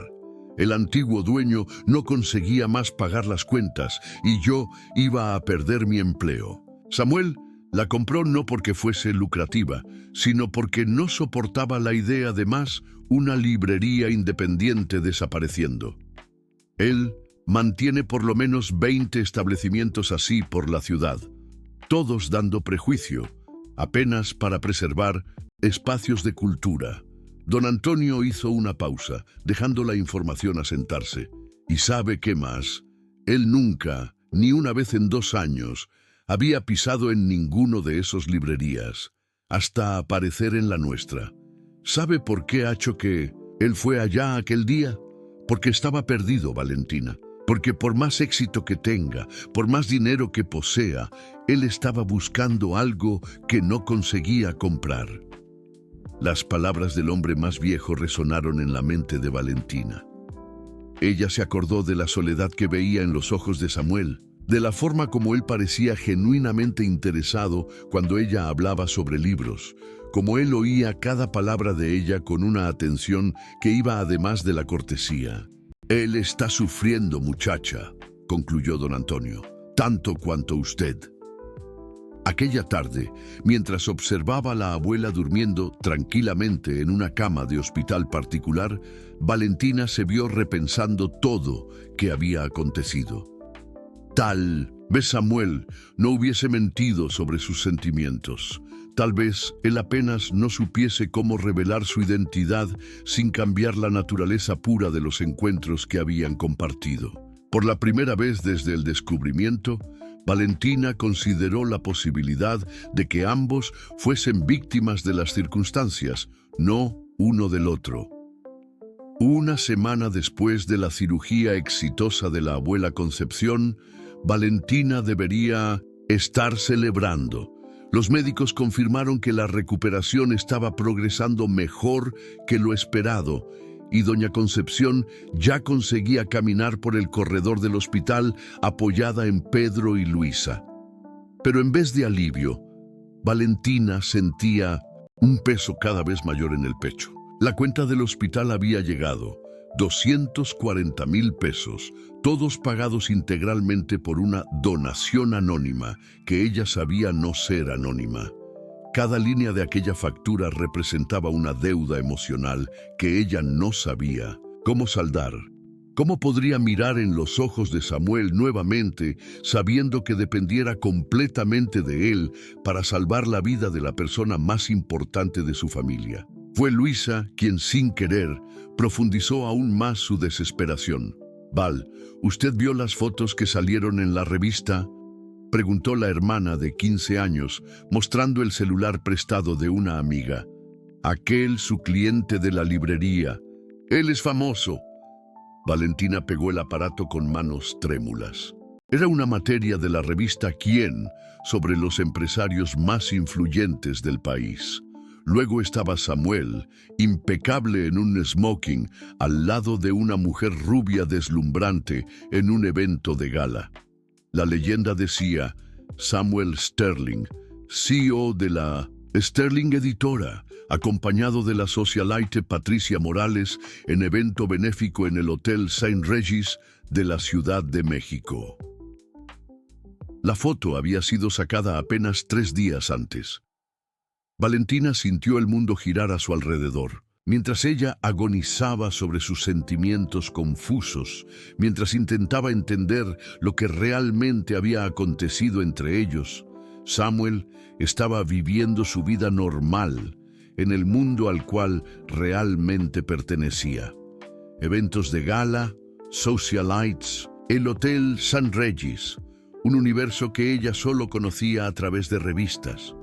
El antiguo dueño no conseguía más pagar las cuentas y yo iba a perder mi empleo. Samuel la compró no porque fuese lucrativa, sino porque no soportaba la idea de más una librería independiente desapareciendo. Él mantiene por lo menos 20 establecimientos así por la ciudad, todos dando prejuicio, apenas para preservar espacios de cultura». Don Antonio hizo una pausa, dejando la información asentarse. «¿Y sabe qué más? Él nunca, ni una vez en 2 años, había pisado en ninguno de esos librerías, hasta aparecer en la nuestra. ¿Sabe por qué, Hacho, que él fue allá aquel día? Porque estaba perdido, Valentina. Porque por más éxito que tenga, por más dinero que posea, él estaba buscando algo que no conseguía comprar». Las palabras del hombre más viejo resonaron en la mente de Valentina. Ella se acordó de la soledad que veía en los ojos de Samuel, de la forma como él parecía genuinamente interesado cuando ella hablaba sobre libros, como él oía cada palabra de ella con una atención que iba además de la cortesía. «Él está sufriendo, muchacha», concluyó don Antonio, «tanto cuanto usted». Aquella tarde, mientras observaba a la abuela durmiendo tranquilamente en una cama de hospital particular, Valentina se vio repensando todo que había acontecido. Tal vez Samuel no hubiese mentido sobre sus sentimientos. Tal vez él apenas no supiese cómo revelar su identidad sin cambiar la naturaleza pura de los encuentros que habían compartido. Por la primera vez desde el descubrimiento, Valentina consideró la posibilidad de que ambos fuesen víctimas de las circunstancias, no uno del otro. Una semana después de la cirugía exitosa de la abuela Concepción, Valentina debería estar celebrando. Los médicos confirmaron que la recuperación estaba progresando mejor que lo esperado, y doña Concepción ya conseguía caminar por el corredor del hospital apoyada en Pedro y Luisa. Pero en vez de alivio, Valentina sentía un peso cada vez mayor en el pecho. La cuenta del hospital había llegado, 240,000 pesos, todos pagados integralmente por una donación anónima, que ella sabía no ser anónima. Cada línea de aquella factura representaba una deuda emocional que ella no sabía cómo saldar. ¿Cómo podría mirar en los ojos de Samuel nuevamente, sabiendo que dependiera completamente de él para salvar la vida de la persona más importante de su familia? Fue Luisa quien, sin querer, profundizó aún más su desesperación. «Val, ¿usted vio las fotos que salieron en la revista?», preguntó la hermana de 15 años, mostrando el celular prestado de una amiga. «Aquel, su cliente de la librería. Él es famoso». Valentina pegó el aparato con manos trémulas. Era una materia de la revista Quién sobre los empresarios más influyentes del país. Luego estaba Samuel, impecable en un smoking, al lado de una mujer rubia deslumbrante en un evento de gala. La leyenda decía, Samuel Sterling, CEO de la Sterling Editora, acompañado de la socialite Patricia Morales en evento benéfico en el Hotel Saint Regis de la Ciudad de México. La foto había sido sacada apenas 3 días antes. Valentina sintió el mundo girar a su alrededor. Mientras ella agonizaba sobre sus sentimientos confusos, mientras intentaba entender lo que realmente había acontecido entre ellos, Samuel estaba viviendo su vida normal en el mundo al cual realmente pertenecía. Eventos de gala, socialites, el Hotel St. Regis, un universo que ella solo conocía a través de revistas.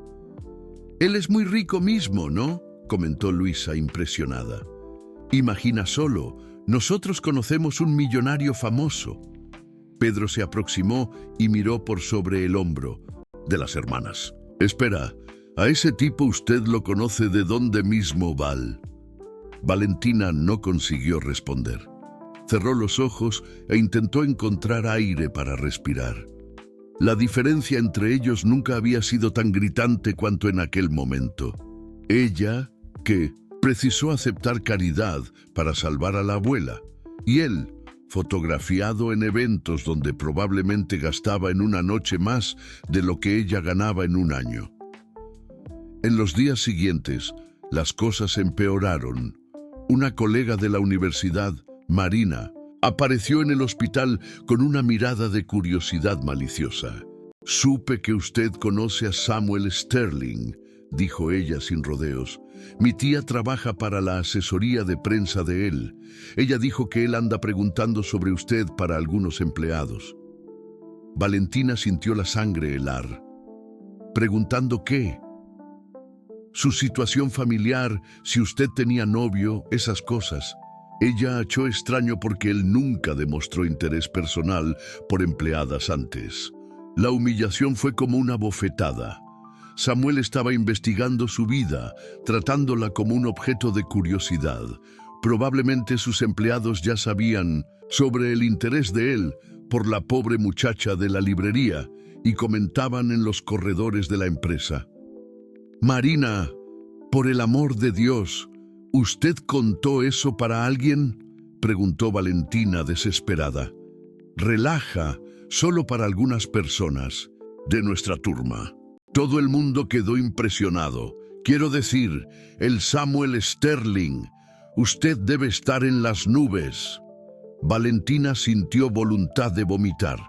«Él es muy rico mismo, ¿no?», comentó Luisa impresionada. «Imagina solo, nosotros conocemos un millonario famoso». Pedro se aproximó y miró por sobre el hombro de las hermanas. «Espera, a ese tipo usted lo conoce de dónde mismo, Val». Valentina no consiguió responder. Cerró los ojos e intentó encontrar aire para respirar. La diferencia entre ellos nunca había sido tan gritante cuanto en aquel momento. Ella, que precisó aceptar caridad para salvar a la abuela, y él, fotografiado en eventos donde probablemente gastaba en una noche más de lo que ella ganaba en un año. En los días siguientes, las cosas empeoraron. Una colega de la universidad, Marina, apareció en el hospital con una mirada de curiosidad maliciosa. «Supe que usted conoce a Samuel Sterling», dijo ella sin rodeos. «Mi tía trabaja para la asesoría de prensa de él. Ella dijo que él anda preguntando sobre usted para algunos empleados». Valentina sintió la sangre helar. ¿Preguntando qué? Su situación familiar, si usted tenía novio, esas cosas. Ella achó extraño porque él nunca demostró interés personal por empleadas antes. La humillación fue como una bofetada. Samuel estaba investigando su vida, tratándola como un objeto de curiosidad. Probablemente sus empleados ya sabían sobre el interés de él por la pobre muchacha de la librería y comentaban en los corredores de la empresa: «Marina, por el amor de Dios, ¿usted contó eso para alguien?», preguntó Valentina desesperada. «Relaja, solo para algunas personas de nuestra turma». Todo el mundo quedó impresionado. «Quiero decir, el Samuel Sterling. Usted debe estar en las nubes». Valentina sintió voluntad de vomitar.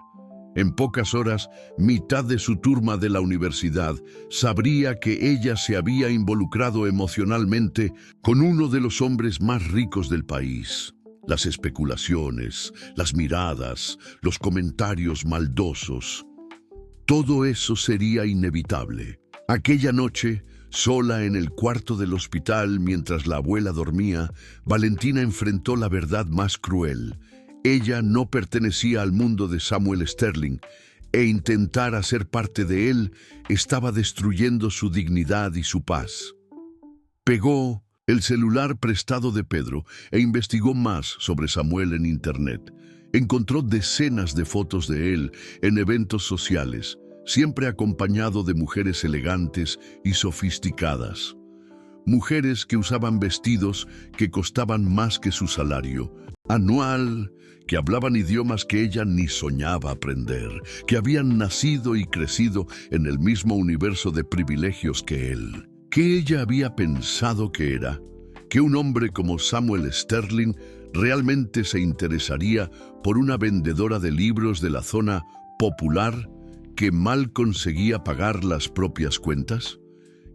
En pocas horas, mitad de su turma de la universidad sabría que ella se había involucrado emocionalmente con uno de los hombres más ricos del país. Las especulaciones, las miradas, los comentarios maldosos. Todo eso sería inevitable. Aquella noche, sola en el cuarto del hospital mientras la abuela dormía, Valentina enfrentó la verdad más cruel. Ella no pertenecía al mundo de Samuel Sterling, e intentar hacer parte de él estaba destruyendo su dignidad y su paz. Pegó el celular prestado de Pedro e investigó más sobre Samuel en Internet. Encontró decenas de fotos de él en eventos sociales, siempre acompañado de mujeres elegantes y sofisticadas. Mujeres que usaban vestidos que costaban más que su salario anual, que hablaban idiomas que ella ni soñaba aprender, que habían nacido y crecido en el mismo universo de privilegios que él. ¿Qué ella había pensado que era? ¿Que un hombre como Samuel Sterling realmente se interesaría por una vendedora de libros de la zona popular que mal conseguía pagar las propias cuentas?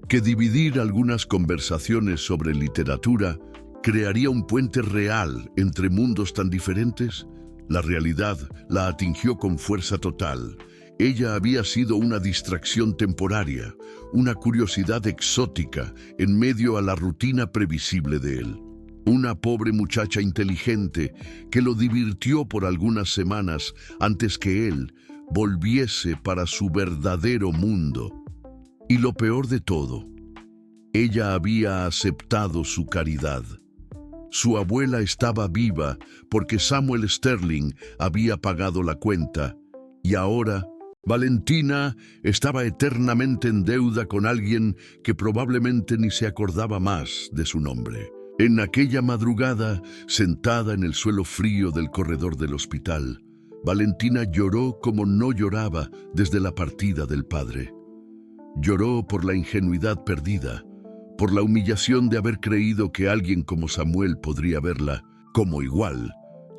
¿Que dividir algunas conversaciones sobre literatura crearía un puente real entre mundos tan diferentes? La realidad la atingió con fuerza total. Ella había sido una distracción temporaria, una curiosidad exótica en medio a la rutina previsible de él. Una pobre muchacha inteligente que lo divirtió por algunas semanas antes que él volviese para su verdadero mundo. Y lo peor de todo, ella había aceptado su caridad. Su abuela estaba viva porque Samuel Sterling había pagado la cuenta, y ahora Valentina estaba eternamente en deuda con alguien que probablemente ni se acordaba más de su nombre. En aquella madrugada, sentada en el suelo frío del corredor del hospital, Valentina lloró como no lloraba desde la partida del padre. Lloró por la ingenuidad perdida, por la humillación de haber creído que alguien como Samuel podría verla como igual.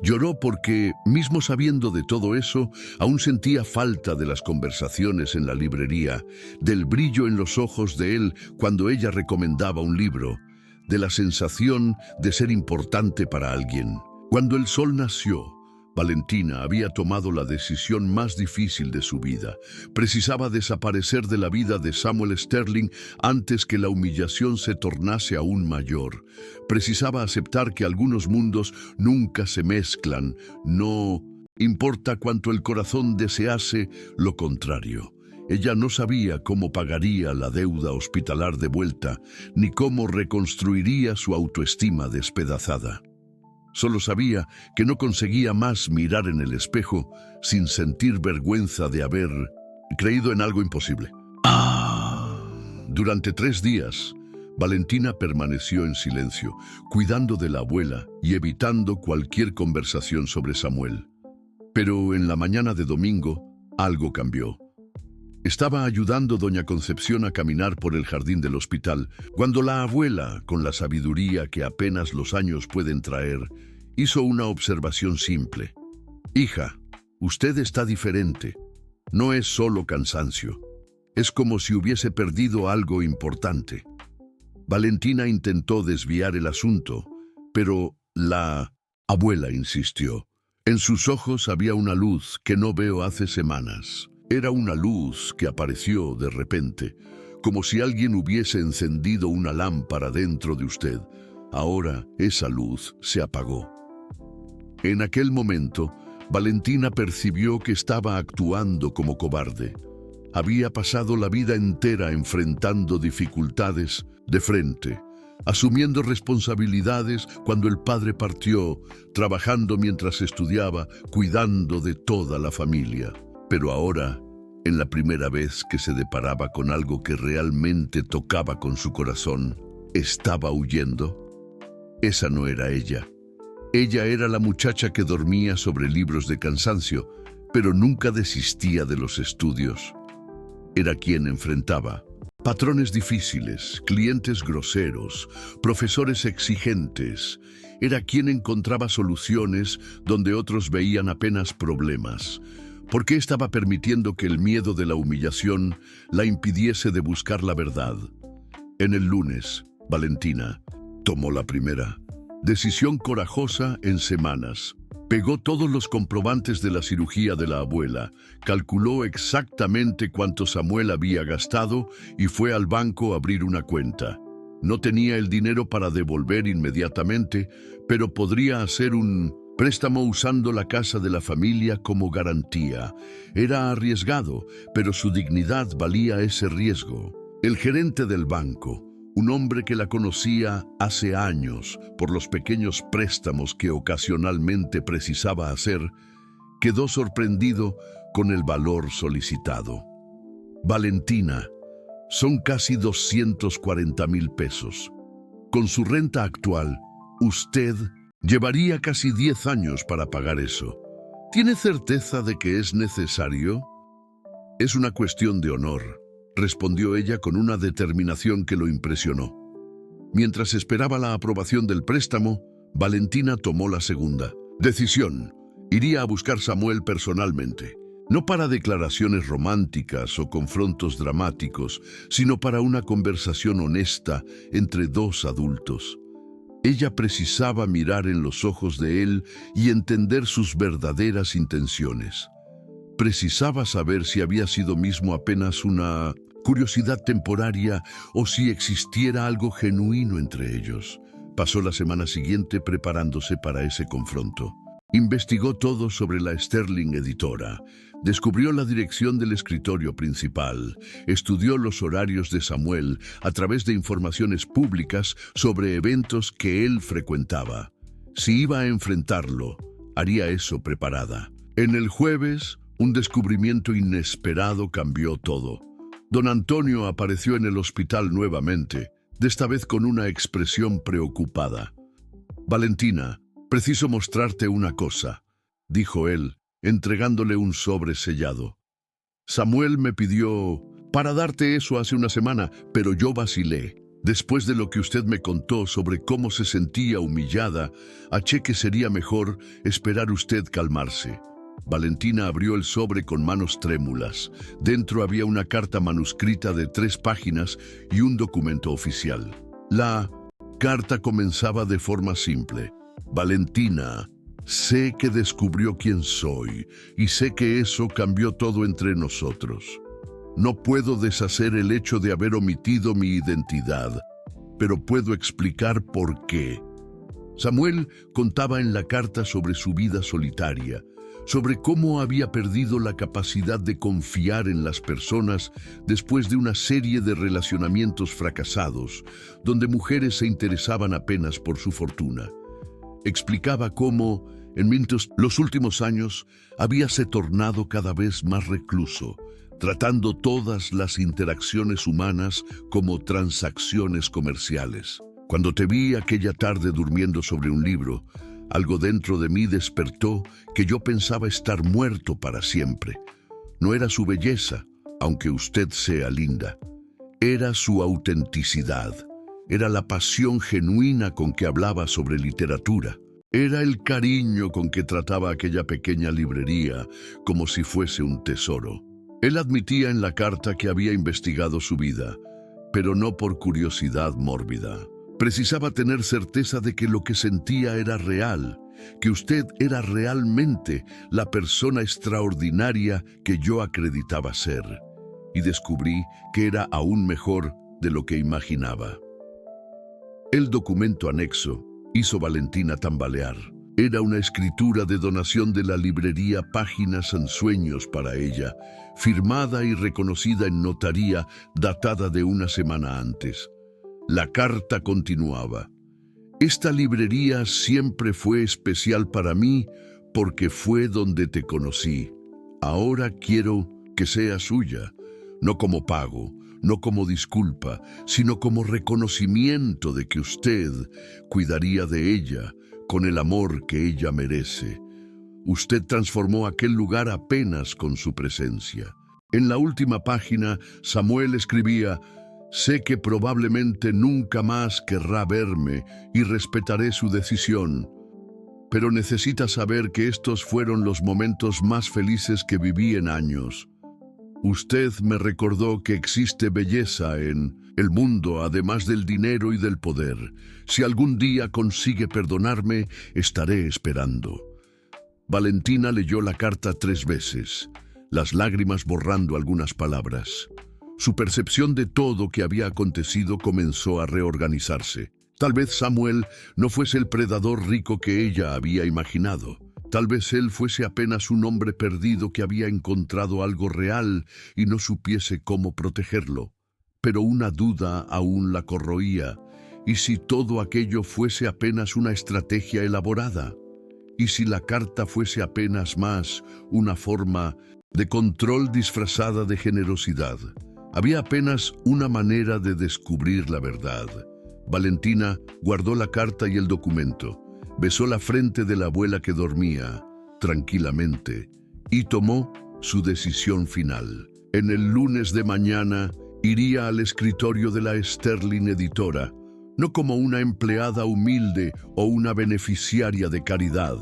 Lloró porque, mismo sabiendo de todo eso, aún sentía falta de las conversaciones en la librería, del brillo en los ojos de él cuando ella recomendaba un libro, de la sensación de ser importante para alguien. Cuando el sol nació, Valentina había tomado la decisión más difícil de su vida. Precisaba desaparecer de la vida de Samuel Sterling antes que la humillación se tornase aún mayor. Precisaba aceptar que algunos mundos nunca se mezclan, no importa cuánto el corazón desease lo contrario. Ella no sabía cómo pagaría la deuda hospitalar de vuelta, ni cómo reconstruiría su autoestima despedazada. Solo sabía que no conseguía más mirar en el espejo sin sentir vergüenza de haber creído en algo imposible. Durante 3 días, Valentina permaneció en silencio, cuidando de la abuela y evitando cualquier conversación sobre Samuel. Pero en la mañana de domingo, algo cambió. Estaba ayudando doña Concepción a caminar por el jardín del hospital, cuando la abuela, con la sabiduría que apenas los años pueden traer, hizo una observación simple. «Hija, usted está diferente. No es solo cansancio. Es como si hubiese perdido algo importante». Valentina intentó desviar el asunto, pero la abuela insistió. En sus ojos había una luz que no veo hace semanas. Era una luz que apareció de repente, como si alguien hubiese encendido una lámpara dentro de usted. Ahora esa luz se apagó. En aquel momento, Valentina percibió que estaba actuando como cobarde. Había pasado la vida entera enfrentando dificultades de frente, asumiendo responsabilidades cuando el padre partió, trabajando mientras estudiaba, cuidando de toda la familia. Pero ahora, en la primera vez que se deparaba con algo que realmente tocaba con su corazón, ¿estaba huyendo? Esa no era ella. Ella era la muchacha que dormía sobre libros de cansancio, pero nunca desistía de los estudios. Era quien enfrentaba patrones difíciles, clientes groseros, profesores exigentes. Era quien encontraba soluciones donde otros veían apenas problemas. ¿Por qué estaba permitiendo que el miedo de la humillación la impidiese de buscar la verdad? En el lunes, Valentina tomó la primera decisión corajosa en semanas. Pegó todos los comprobantes de la cirugía de la abuela, calculó exactamente cuánto Samuel había gastado y fue al banco a abrir una cuenta. No tenía el dinero para devolver inmediatamente, pero podría hacer un préstamo usando la casa de la familia como garantía. Era arriesgado, pero su dignidad valía ese riesgo. El gerente del banco, un hombre que la conocía hace años por los pequeños préstamos que ocasionalmente precisaba hacer, quedó sorprendido con el valor solicitado. Valentina, son casi 240,000 pesos. Con su renta actual, usted llevaría casi 10 años para pagar eso. ¿Tiene certeza de que es necesario? Es una cuestión de honor, respondió ella con una determinación que lo impresionó. Mientras esperaba la aprobación del préstamo, Valentina tomó la segunda decisión. Iría a buscar a Samuel personalmente, no para declaraciones románticas o confrontos dramáticos, sino para una conversación honesta entre dos adultos. Ella precisaba mirar en los ojos de él y entender sus verdaderas intenciones. Precisaba saber si había sido mismo apenas una curiosidad temporaria o si existiera algo genuino entre ellos. Pasó la semana siguiente preparándose para ese confronto. Investigó todo sobre la Sterling Editora, descubrió la dirección del escritorio principal, estudió los horarios de Samuel a través de informaciones públicas sobre eventos que él frecuentaba. Si iba a enfrentarlo, haría eso preparada. En el jueves, un descubrimiento inesperado cambió todo. Don Antonio apareció en el hospital nuevamente, esta vez con una expresión preocupada. «Valentina, preciso mostrarte una cosa», dijo él, entregándole un sobre sellado. «Samuel me pidió para darte eso hace una semana, pero yo vacilé. Después de lo que usted me contó sobre cómo se sentía humillada, aché que sería mejor esperar usted calmarse». Valentina abrió el sobre con manos trémulas. Dentro había una carta manuscrita de 3 páginas y un documento oficial. La carta comenzaba de forma simple. «Valentina, sé que descubrió quién soy y sé que eso cambió todo entre nosotros. No puedo deshacer el hecho de haber omitido mi identidad, pero puedo explicar por qué». Samuel contaba en la carta sobre su vida solitaria, sobre cómo había perdido la capacidad de confiar en las personas después de una serie de relacionamientos fracasados, donde mujeres se interesaban apenas por su fortuna. Explicaba cómo, en los últimos años, habíase tornado cada vez más recluso, tratando todas las interacciones humanas como transacciones comerciales. «Cuando te vi aquella tarde durmiendo sobre un libro, algo dentro de mí despertó que yo pensaba estar muerto para siempre. No era su belleza, aunque usted sea linda. Era su autenticidad. Era la pasión genuina con que hablaba sobre literatura. Era el cariño con que trataba aquella pequeña librería como si fuese un tesoro». Él admitía en la carta que había investigado su vida, pero no por curiosidad mórbida. Precisaba tener certeza de que lo que sentía era real, que usted era realmente la persona extraordinaria que yo acreditaba ser. Y descubrí que era aún mejor de lo que imaginaba. El documento anexo hizo a Valentina tambalear. Era una escritura de donación de la librería Páginas en Sueños para ella, firmada y reconocida en notaría, datada de una semana antes. La carta continuaba. Esta librería siempre fue especial para mí porque fue donde te conocí. Ahora quiero que sea suya, no como pago, no como disculpa, sino como reconocimiento de que usted cuidaría de ella con el amor que ella merece. Usted transformó aquel lugar apenas con su presencia. En la última página, Samuel escribía: sé que probablemente nunca más querrá verme y respetaré su decisión, pero necesita saber que estos fueron los momentos más felices que viví en años. Usted me recordó que existe belleza en el mundo, además del dinero y del poder. Si algún día consigue perdonarme, estaré esperando. Valentina leyó la carta 3 veces, las lágrimas borrando algunas palabras. Su percepción de todo que había acontecido comenzó a reorganizarse. Tal vez Samuel no fuese el predador rico que ella había imaginado. Tal vez él fuese apenas un hombre perdido que había encontrado algo real y no supiese cómo protegerlo. Pero una duda aún la corroía. ¿Y si todo aquello fuese apenas una estrategia elaborada? ¿Y si la carta fuese apenas más una forma de control disfrazada de generosidad? Había apenas una manera de descubrir la verdad. Valentina guardó la carta y el documento. Besó la frente de la abuela que dormía tranquilamente y tomó su decisión final. En el lunes de mañana iría al escritorio de la Sterling Editora, no como una empleada humilde o una beneficiaria de caridad,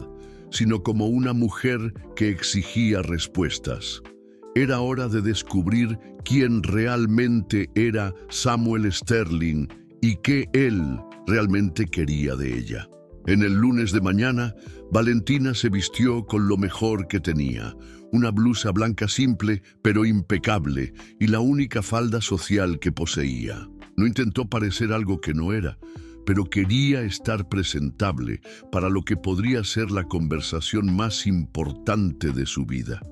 sino como una mujer que exigía respuestas. Era hora de descubrir quién realmente era Samuel Sterling y qué él realmente quería de ella. En el lunes de mañana, Valentina se vistió con lo mejor que tenía, una blusa blanca simple pero impecable y la única falda social que poseía. No intentó parecer algo que no era, pero quería estar presentable para lo que podría ser la conversación más importante de su vida.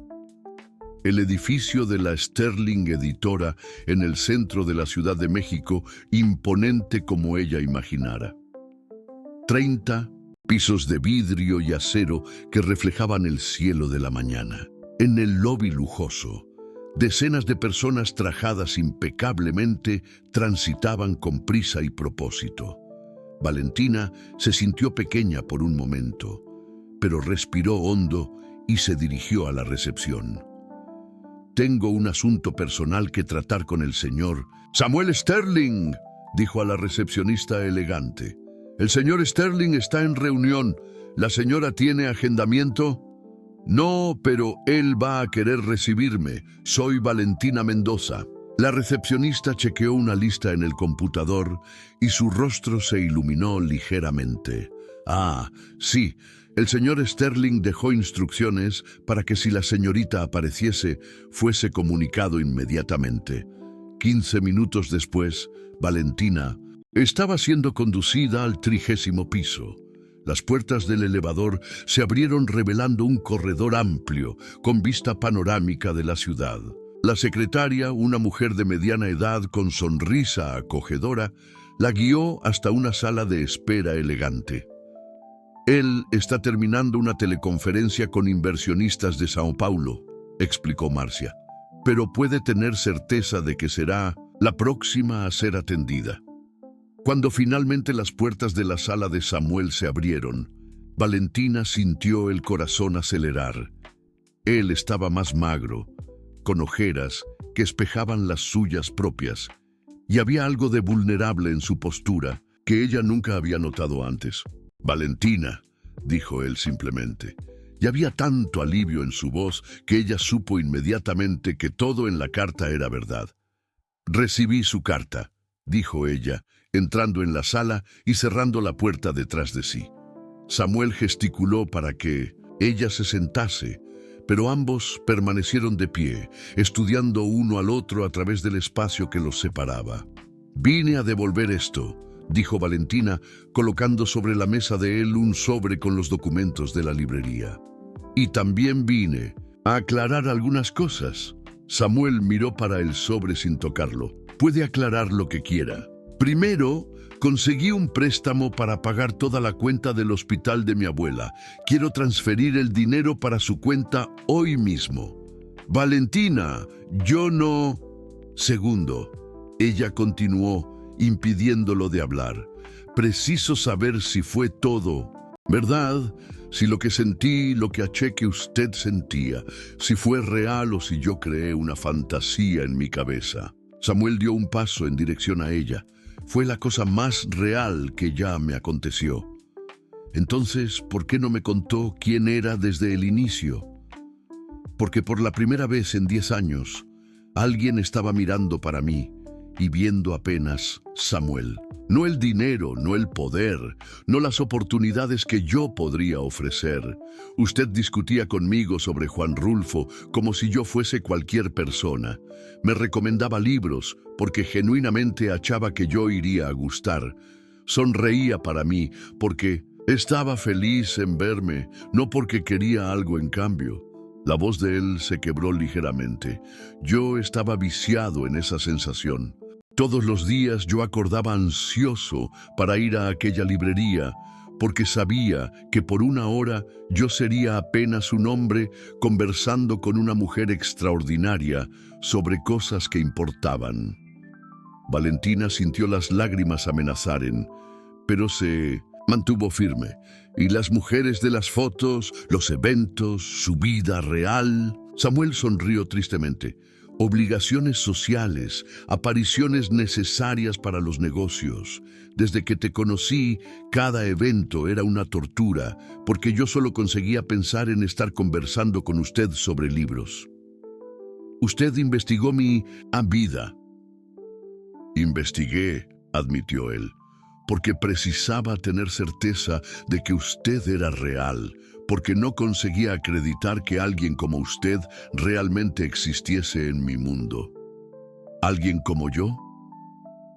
El edificio de la Sterling Editora en el centro de la Ciudad de México, imponente como ella imaginara. 30 pisos de vidrio y acero que reflejaban el cielo de la mañana. En el lobby lujoso, decenas de personas trajadas impecablemente transitaban con prisa y propósito. Valentina se sintió pequeña por un momento, pero respiró hondo y se dirigió a la recepción. «Tengo un asunto personal que tratar con el señor Samuel Sterling», dijo a la recepcionista elegante. «El señor Sterling está en reunión. ¿La señora tiene agendamiento?» «No, pero él va a querer recibirme. Soy Valentina Mendoza». La recepcionista chequeó una lista en el computador y su rostro se iluminó ligeramente. «Ah, sí, el señor Sterling dejó instrucciones para que si la señorita apareciese, fuese comunicado inmediatamente». 15 minutos después, Valentina estaba siendo conducida al 30º piso. Las puertas del elevador se abrieron revelando un corredor amplio, con vista panorámica de la ciudad. La secretaria, una mujer de mediana edad con sonrisa acogedora, la guió hasta una sala de espera elegante. «Él está terminando una teleconferencia con inversionistas de Sao Paulo», explicó Marcia, «pero puede tener certeza de que será la próxima a ser atendida». Cuando finalmente las puertas de la sala de Samuel se abrieron, Valentina sintió el corazón acelerar. Él estaba más magro, con ojeras que espejaban las suyas propias, y había algo de vulnerable en su postura que ella nunca había notado antes. «Valentina», dijo él simplemente, y había tanto alivio en su voz que ella supo inmediatamente que todo en la carta era verdad. «Recibí su carta», dijo ella, entrando en la sala y cerrando la puerta detrás de sí. Samuel gesticuló para que ella se sentase, pero ambos permanecieron de pie, estudiando uno al otro a través del espacio que los separaba. «Vine a devolver esto», dijo Valentina, colocando sobre la mesa de él un sobre con los documentos de la librería. Y también vine a aclarar algunas cosas. Samuel miró para el sobre sin tocarlo. Puede aclarar lo que quiera. Primero, conseguí un préstamo para pagar toda la cuenta del hospital de mi abuela. Quiero transferir el dinero para su cuenta hoy mismo. Valentina, yo no... Segundo, ella continuó, impidiéndolo de hablar. Preciso saber si fue todo, ¿verdad? Si lo que sentí, lo que aché que usted sentía, si fue real o si yo creé una fantasía en mi cabeza. Samuel dio un paso en dirección a ella. Fue la cosa más real que ya me aconteció. Entonces, ¿por qué no me contó quién era desde el inicio? Porque por la primera vez en 10 años, alguien estaba mirando para mí y viendo apenas Samuel. No el dinero, no el poder, no las oportunidades que yo podría ofrecer. Usted discutía conmigo sobre Juan Rulfo como si yo fuese cualquier persona. Me recomendaba libros porque genuinamente achaba que yo iría a gustar. Sonreía para mí porque estaba feliz en verme, no porque quería algo en cambio. La voz de él se quebró ligeramente. Yo estaba viciado en esa sensación. Todos los días yo acordaba ansioso para ir a aquella librería, porque sabía que por una hora yo sería apenas un hombre conversando con una mujer extraordinaria sobre cosas que importaban. Valentina sintió las lágrimas amenazaren, pero se mantuvo firme. Y las mujeres de las fotos, los eventos, su vida real. Samuel sonrió tristemente. Obligaciones sociales, apariciones necesarias para los negocios. Desde que te conocí, cada evento era una tortura, porque yo solo conseguía pensar en estar conversando con usted sobre libros. Usted investigó mi vida. Investigué, admitió él, porque precisaba tener certeza de que usted era real, porque no conseguía acreditar que alguien como usted realmente existiese en mi mundo. ¿Alguien como yo?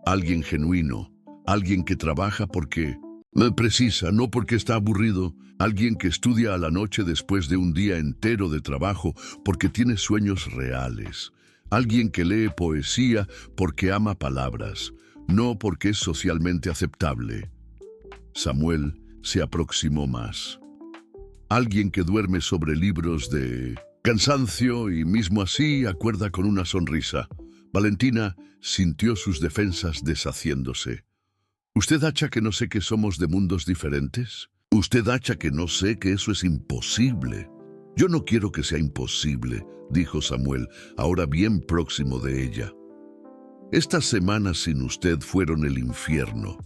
Alguien genuino, alguien que trabaja porque me precisa, no porque está aburrido, alguien que estudia a la noche después de un día entero de trabajo porque tiene sueños reales, alguien que lee poesía porque ama palabras, no porque es socialmente aceptable. Samuel se aproximó más. Alguien que duerme sobre libros de cansancio y mismo así acuerda con una sonrisa. Valentina sintió sus defensas deshaciéndose. ¿Usted acha que no sé que somos de mundos diferentes? ¿Usted acha que no sé que eso es imposible? Yo no quiero que sea imposible, dijo Samuel, ahora bien próximo de ella. Estas semanas sin usted fueron el infierno.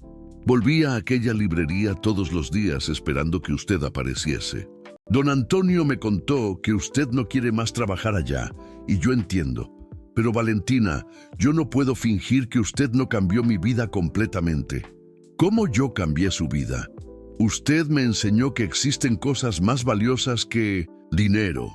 Volví a aquella librería todos los días esperando que usted apareciese. Don Antonio me contó que usted no quiere más trabajar allá, y yo entiendo. Pero Valentina, yo no puedo fingir que usted no cambió mi vida completamente. ¿Cómo yo cambié su vida? Usted me enseñó que existen cosas más valiosas que dinero.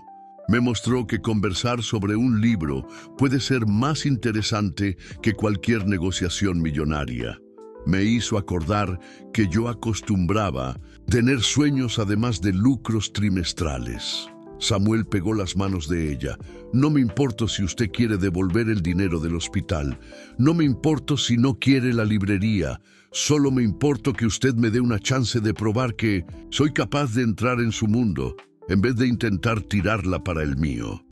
Me mostró que conversar sobre un libro puede ser más interesante que cualquier negociación millonaria. Me hizo acordar que yo acostumbraba tener sueños además de lucros trimestrales. Samuel pegó las manos de ella. No me importa si usted quiere devolver el dinero del hospital. No me importa si no quiere la librería. Solo me importa que usted me dé una chance de probar que soy capaz de entrar en su mundo, en vez de intentar tirarla para el mío.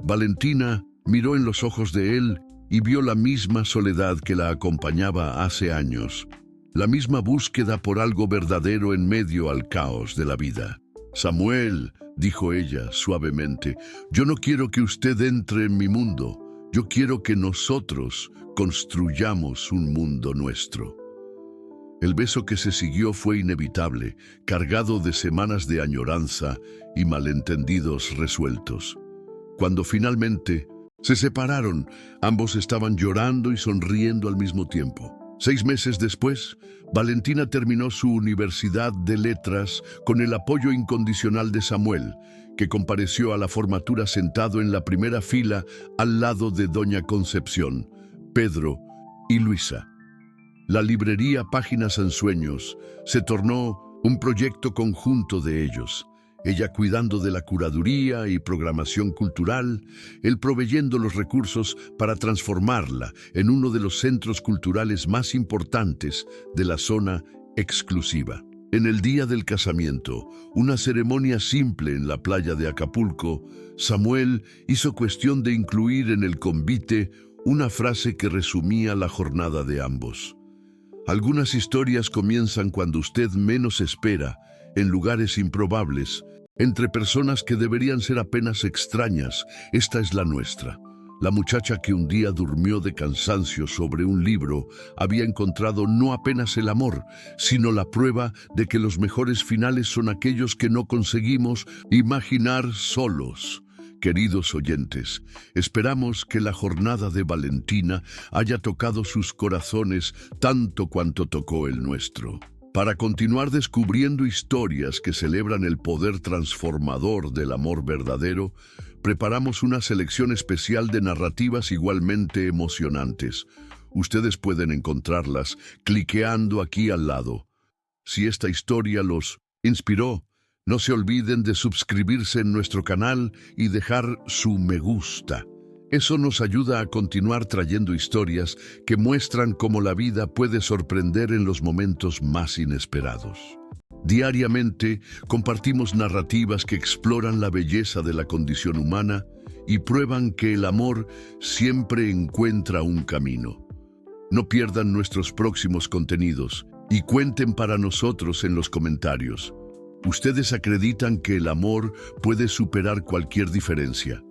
Valentina miró en los ojos de él y vio la misma soledad que la acompañaba hace años, la misma búsqueda por algo verdadero en medio al caos de la vida. Samuel, dijo ella suavemente, yo no quiero que usted entre en mi mundo, yo quiero que nosotros construyamos un mundo nuestro. El beso que se siguió fue inevitable, cargado de semanas de añoranza y malentendidos resueltos. Cuando finalmente se separaron, ambos estaban llorando y sonriendo al mismo tiempo. 6 meses después, Valentina terminó su universidad de letras con el apoyo incondicional de Samuel, que compareció a la formatura sentado en la primera fila al lado de doña Concepción, Pedro y Luisa. La librería Páginas en Sueños se tornó un proyecto conjunto de ellos. Ella cuidando de la curaduría y programación cultural, él proveyendo los recursos para transformarla en uno de los centros culturales más importantes de la zona exclusiva. En el día del casamiento, una ceremonia simple en la playa de Acapulco, Samuel hizo cuestión de incluir en el convite una frase que resumía la jornada de ambos. Algunas historias comienzan cuando usted menos espera, en lugares improbables, entre personas que deberían ser apenas extrañas. Esta es la nuestra. La muchacha que un día durmió de cansancio sobre un libro había encontrado no apenas el amor, sino la prueba de que los mejores finales son aquellos que no conseguimos imaginar solos. Queridos oyentes, esperamos que la jornada de Valentina haya tocado sus corazones tanto cuanto tocó el nuestro. Para continuar descubriendo historias que celebran el poder transformador del amor verdadero, preparamos una selección especial de narrativas igualmente emocionantes. Ustedes pueden encontrarlas cliqueando aquí al lado. Si esta historia los inspiró, no se olviden de suscribirse en nuestro canal y dejar su me gusta. Eso nos ayuda a continuar trayendo historias que muestran cómo la vida puede sorprender en los momentos más inesperados. Diariamente compartimos narrativas que exploran la belleza de la condición humana y prueban que el amor siempre encuentra un camino. No pierdan nuestros próximos contenidos y cuenten para nosotros en los comentarios. Ustedes acreditan que el amor puede superar cualquier diferencia.